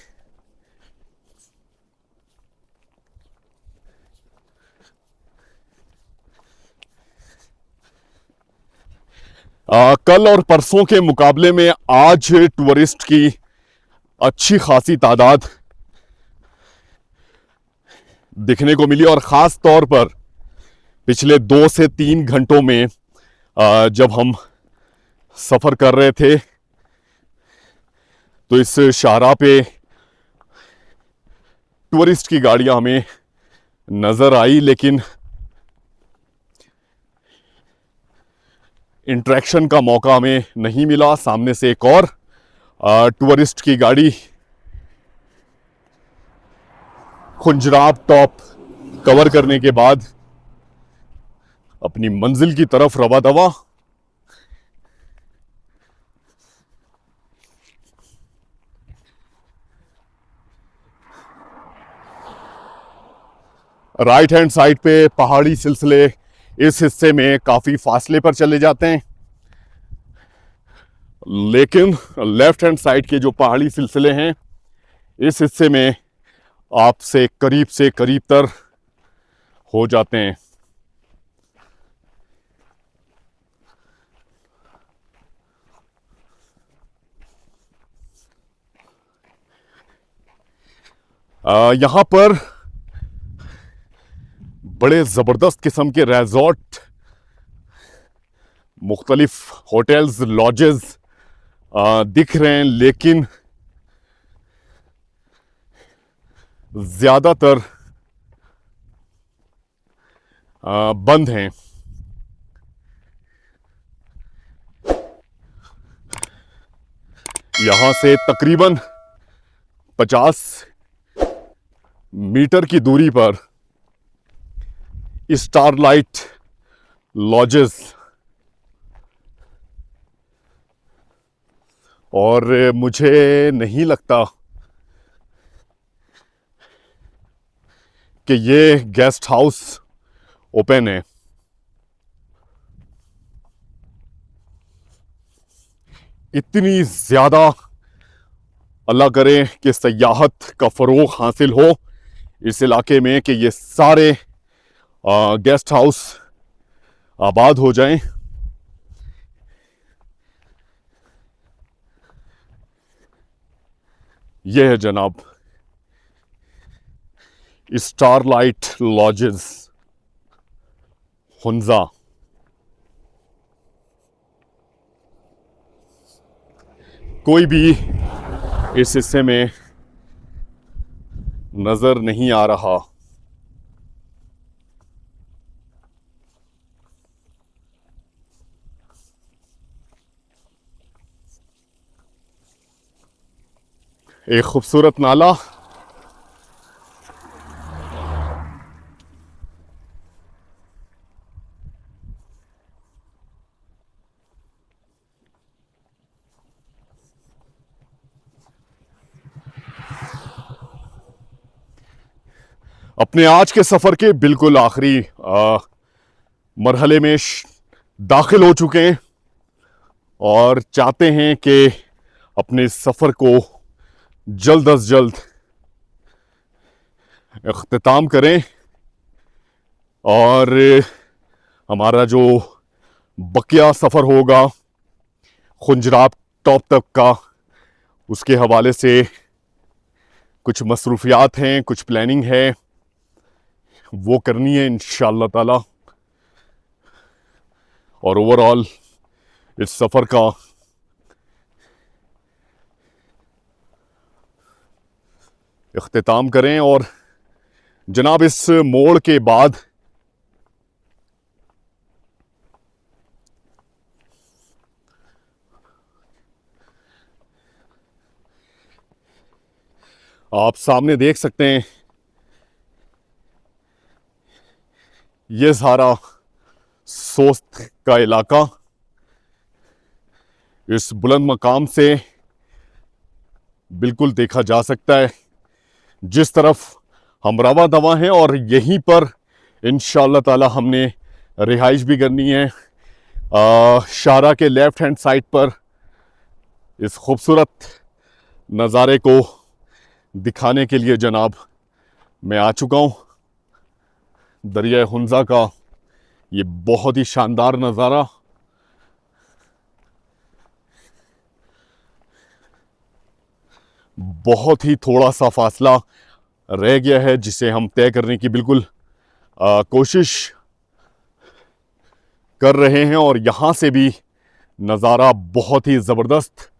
कल और परसों के मुकाबले में आज टूरिस्ट की अच्छी खासी तादाद दिखने को मिली, और ख़ास तौर पर पिछले 2 से 3 घंटों में जब हम सफ़र कर रहे थे तो इस शाहराह पे टूरिस्ट की गाड़ियां हमें नज़र आई, लेकिन इंटरेक्शन का मौका हमें नहीं मिला। सामने से एक और टूरिस्ट की गाड़ी खुंजराब टॉप कवर करने के बाद अपनी मंजिल की तरफ रवा दवा। राइट हैंड साइड पे पहाड़ी सिलसिले इस हिस्से में काफ़ी फासले पर चले जाते हैं, लेकिन लेफ्ट हैंड साइड के जो पहाड़ी सिलसिले हैं इस हिस्से में आपसे करीब तर हो जाते हैं। यहाँ पर बड़े ज़बरदस्त किस्म के रिजॉर्ट, मुख्तलिफ होटल्स, लॉजेस दिख रहे हैं, लेकिन ज़्यादातर बंद हैं। यहाँ से तकरीबन 50 मीटर की दूरी पर स्टारलाइट लॉजेस, और मुझे नहीं लगता कि ये गेस्ट हाउस ओपन है। इतनी ज़्यादा अल्लाह करे कि सयाहत का फ़रोग़ हासिल हो इस इलाके में कि ये सारे गेस्ट हाउस आबाद हो जाएं। ये है जनाब स्टारलाइट लॉजेस हुंजा। कोई भी इस हिस्से में नजर नहीं आ रहा। एक खूबसूरत नाला, अपने आज के सफ़र के बिल्कुल आखिरी मरहले में दाखिल हो चुके हैं और चाहते हैं कि अपने सफ़र को जल्द अज जल्द इख्तिताम करें और हमारा जो बकिया सफ़र होगा खुंजराब टॉप तक का, उसके हवाले से कुछ मसरूफियात हैं, कुछ प्लानिंग है, वो करनी है इंशाअल्लाह ताला। और ओवरऑल इस सफ़र का इख्तिताम करें। और जनाब इस मोड़ के बाद आप सामने देख सकते हैं ये सारा सोस्त का इलाका। इस बुलंद मकाम से बिल्कुल देखा जा सकता है जिस तरफ हम रवा दवा हैं, और यहीं पर इंशाअल्लाह ताला हमने रिहाइश भी करनी है। शाहरा के लेफ़्ट हैंड साइड पर इस खूबसूरत नज़ारे को दिखाने के लिए जनाब मैं आ चुका हूँ। दरिया हुंजा का ये बहुत ही शानदार नज़ारा। बहुत ही थोड़ा सा फासला रह गया है जिसे हम तय करने की बिल्कुल कोशिश कर रहे हैं, और यहाँ से भी नज़ारा बहुत ही ज़बरदस्त।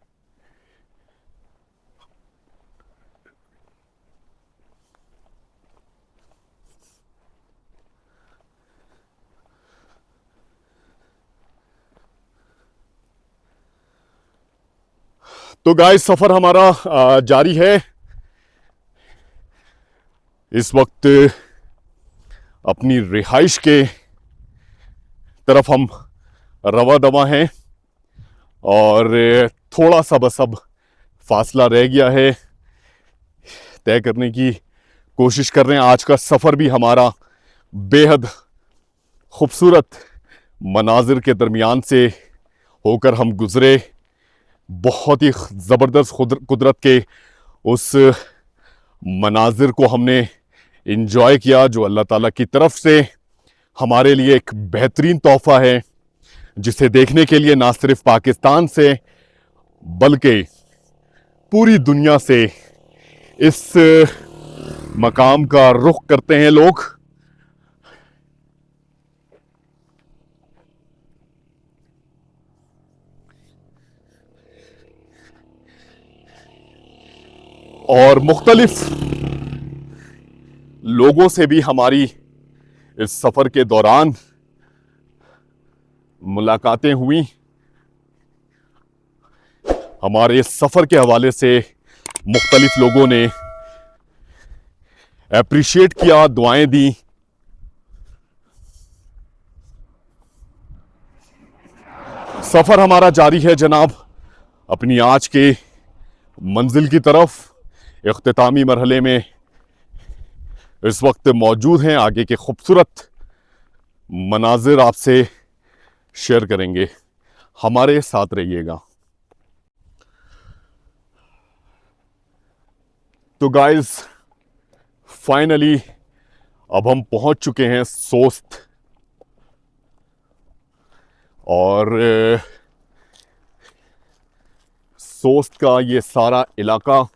तो गाइस सफ़र हमारा जारी है। इस वक्त अपनी रिहाइश के तरफ हम रवा दवा हैं और थोड़ा सा बस अब फासला रह गया है, तय करने की कोशिश कर रहे हैं। आज का सफ़र भी हमारा बेहद खूबसूरत मनाजिर के दरमियान से होकर हम गुज़रे। बहुत ही ज़बरदस्त कुदरत के उस मनाजिर को हमने इंजॉय किया जो अल्लाह ताला की तरफ से हमारे लिए एक बेहतरीन तोहफ़ा है, जिसे देखने के लिए ना सिर्फ पाकिस्तान से बल्कि पूरी दुनिया से इस मकाम का रुख करते हैं लोग। और मुख्तलिफ लोगों से भी हमारी इस सफर के दौरान मुलाकातें हुई। हमारे इस सफर के हवाले से मुख्तलिफ लोगों ने एप्रिशिएट किया, दुआएं दी। सफर हमारा जारी है जनाब, अपनी आज के मंजिल की तरफ। इख्तितामी मरहले में इस वक्त मौजूद हैं, आगे के खूबसूरत मनाजिर आपसे शेयर करेंगे, हमारे साथ रहिएगा। तो गाइस, फाइनली अब हम पहुंच चुके हैं सोस्त। और सोस्त का ये सारा इलाका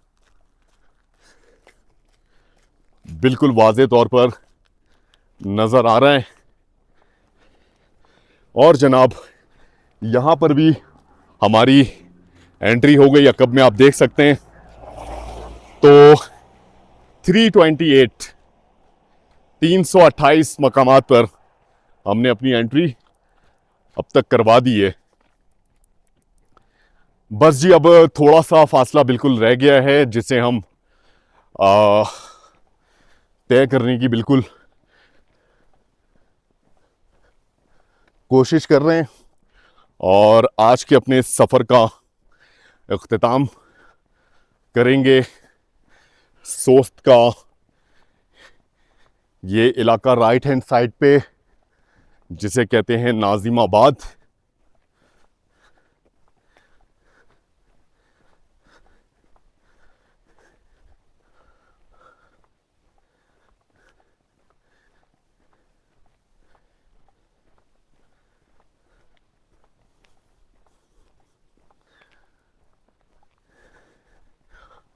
बिल्कुल वाज़े तौर पर नज़र आ रहा है। और जनाब, यहाँ पर भी हमारी एंट्री हो गई अकब में, आप देख सकते हैं। तो 328 मकामात पर हमने अपनी एंट्री अब तक करवा दी है। बस जी, अब थोड़ा सा फासला बिल्कुल रह गया है, जिसे हम तय करने की बिल्कुल कोशिश कर रहे हैं। और आज के अपने सफ़र का इख्तिताम करेंगे सोस्त का ये इलाका राइट हैंड साइड पे, जिसे कहते हैं नाजिमाबाद।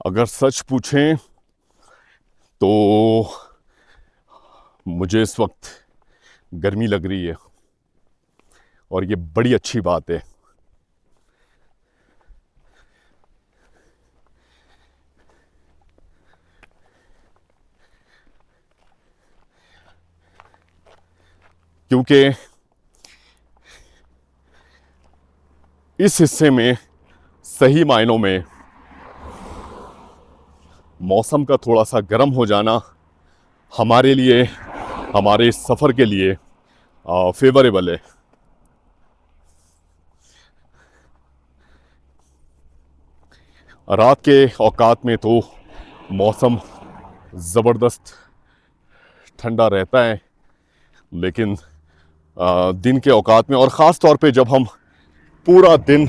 अगर सच पूछें तो मुझे इस वक्त गर्मी लग रही है, और ये बड़ी अच्छी बात है। क्योंकि इस हिस्से में सही मायनों में मौसम का थोड़ा सा गर्म हो जाना हमारे लिए, हमारे सफ़र के लिए फेवरेबल है। रात के औकात में तो मौसम ज़बरदस्त ठंडा रहता है, लेकिन दिन के औकात में, और ख़ास तौर पे जब हम पूरा दिन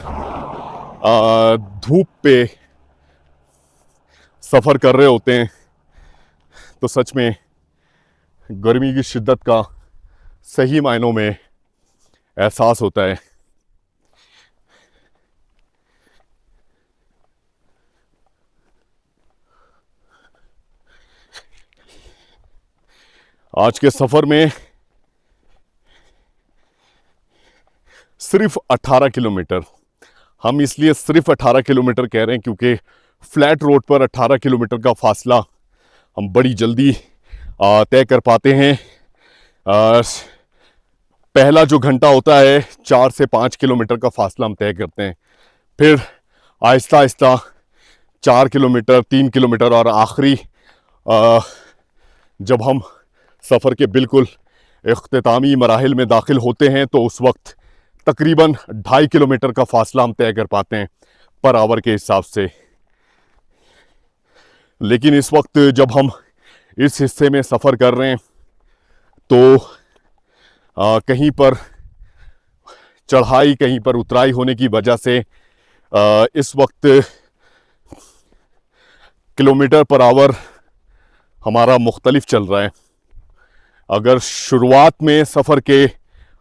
धूप पे सफ़र कर रहे होते हैं, तो सच में गर्मी की शिद्दत का सही मायनों में एहसास होता है। आज के सफ़र में सिर्फ 18 किलोमीटर, हम इसलिए सिर्फ 18 किलोमीटर कह रहे हैं क्योंकि फ्लैट रोड पर 18 किलोमीटर का फासला हम बड़ी जल्दी तय कर पाते हैं। पहला जो घंटा होता है 4 से 5 किलोमीटर का फासला हम तय करते हैं, फिर आहिस्ता आहिस्ता 4 किलोमीटर, 3 किलोमीटर, और आखिरी जब हम सफ़र के बिल्कुल इख्तितामी मराहिल में दाखिल होते हैं तो उस वक्त तकरीबन 2.5 किलोमीटर का फासला हम तय कर पाते हैं पर आवर के हिसाब से। लेकिन इस वक्त जब हम इस हिस्से में सफ़र कर रहे हैं तो कहीं पर चढ़ाई, कहीं पर उतराई होने की वजह से इस वक्त किलोमीटर पर आवर हमारा मुख्तलिफ चल रहा है। अगर शुरुआत में सफ़र के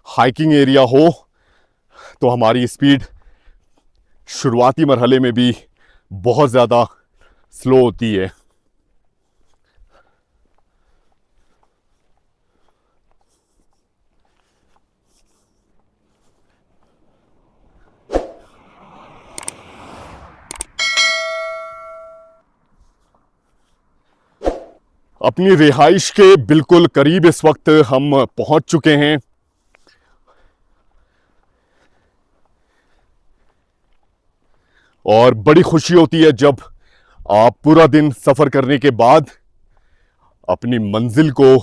हाइकिंग एरिया हो तो हमारी स्पीड शुरुआती मरहले में भी बहुत ज़्यादा स्लो होती है। अपनी रिहाइश के बिल्कुल करीब इस वक्त हम पहुंच चुके हैं। और बड़ी खुशी होती है जब आप पूरा दिन सफर करने के बाद अपनी मंजिल को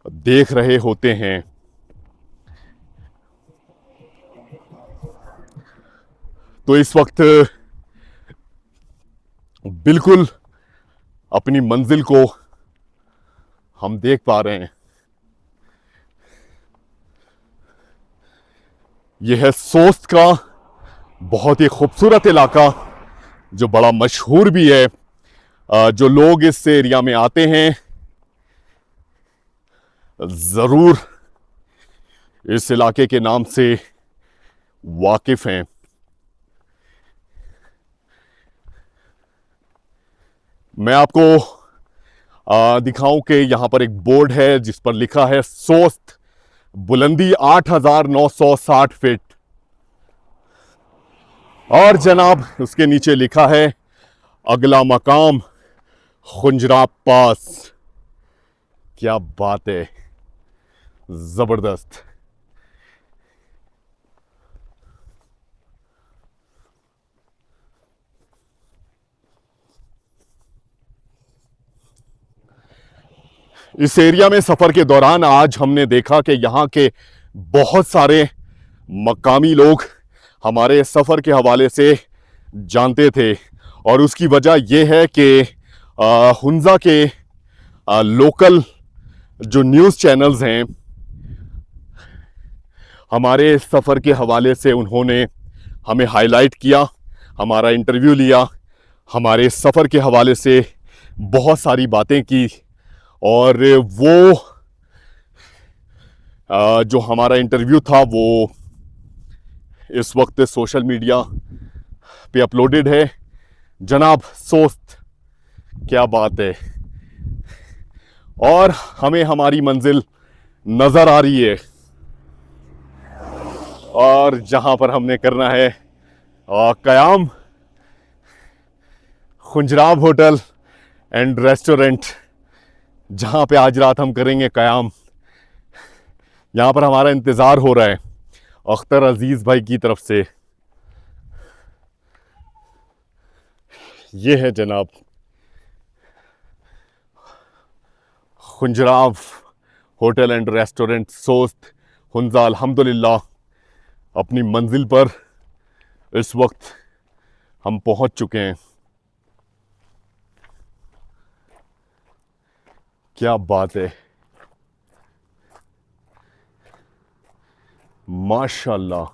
देख रहे होते हैं। तो इस वक्त बिल्कुल अपनी मंजिल को हम देख पा रहे हैं। यह है सोस्त का बहुत ही खूबसूरत इलाका जो बड़ा मशहूर भी है। जो लोग इस एरिया में आते हैं जरूर इस इलाके के नाम से वाकिफ हैं। मैं आपको दिखाऊं कि यहां पर एक बोर्ड है जिस पर लिखा है सोस्त, बुलंदी 8,960 फीट, और जनाब उसके नीचे लिखा है अगला मकाम खुंजराब पास। क्या बात है, जबरदस्त। इस एरिया में सफर के दौरान आज हमने देखा कि यहाँ के बहुत सारे मकामी लोग हमारे सफर के हवाले से जानते थे, और उसकी वजह यह है कि हुंजा के लोकल जो न्यूज़ चैनल्स हैं हमारे सफ़र के हवाले से उन्होंने हमें हाईलाइट किया, हमारा इंटरव्यू लिया, हमारे सफ़र के हवाले से बहुत सारी बातें की। और वो जो हमारा इंटरव्यू था वो इस वक्त सोशल मीडिया पे अपलोडेड है। जनाब सोस्त, क्या बात है। और हमें हमारी मंजिल नज़र आ रही है, और जहां पर हमने करना है क़याम, खुंजराब होटल एंड रेस्टोरेंट, जहां पे आज रात हम करेंगे क़याम। यहाँ पर हमारा इंतज़ार हो रहा है अख्तर अजीज़ भाई की तरफ से। ये है जनाब Khunjerab hotel and restaurant सोस्त, Hunza. अल्हम्दुलिल्लाह अपनी मंजिल पर इस वक्त हम पहुंच चुके हैं। क्या बात है, माशाल्लाह।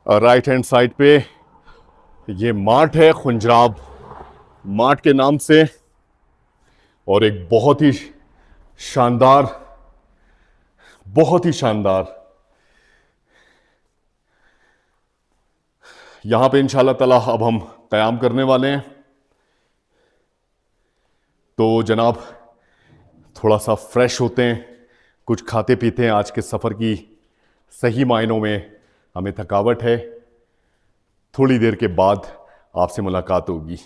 राइट हैंड साइड पे ये मार्ट है खुंजराब मार्ट के नाम से, और एक बहुत ही शानदार यहाँ पे इंशाल्लाह ताला अब हम क़याम करने वाले हैं। तो जनाब थोड़ा सा फ्रेश होते हैं, कुछ खाते पीते हैं। आज के सफ़र की सही मायनों में हमें थकावट है। थोड़ी देर के बाद आपसे मुलाकात होगी।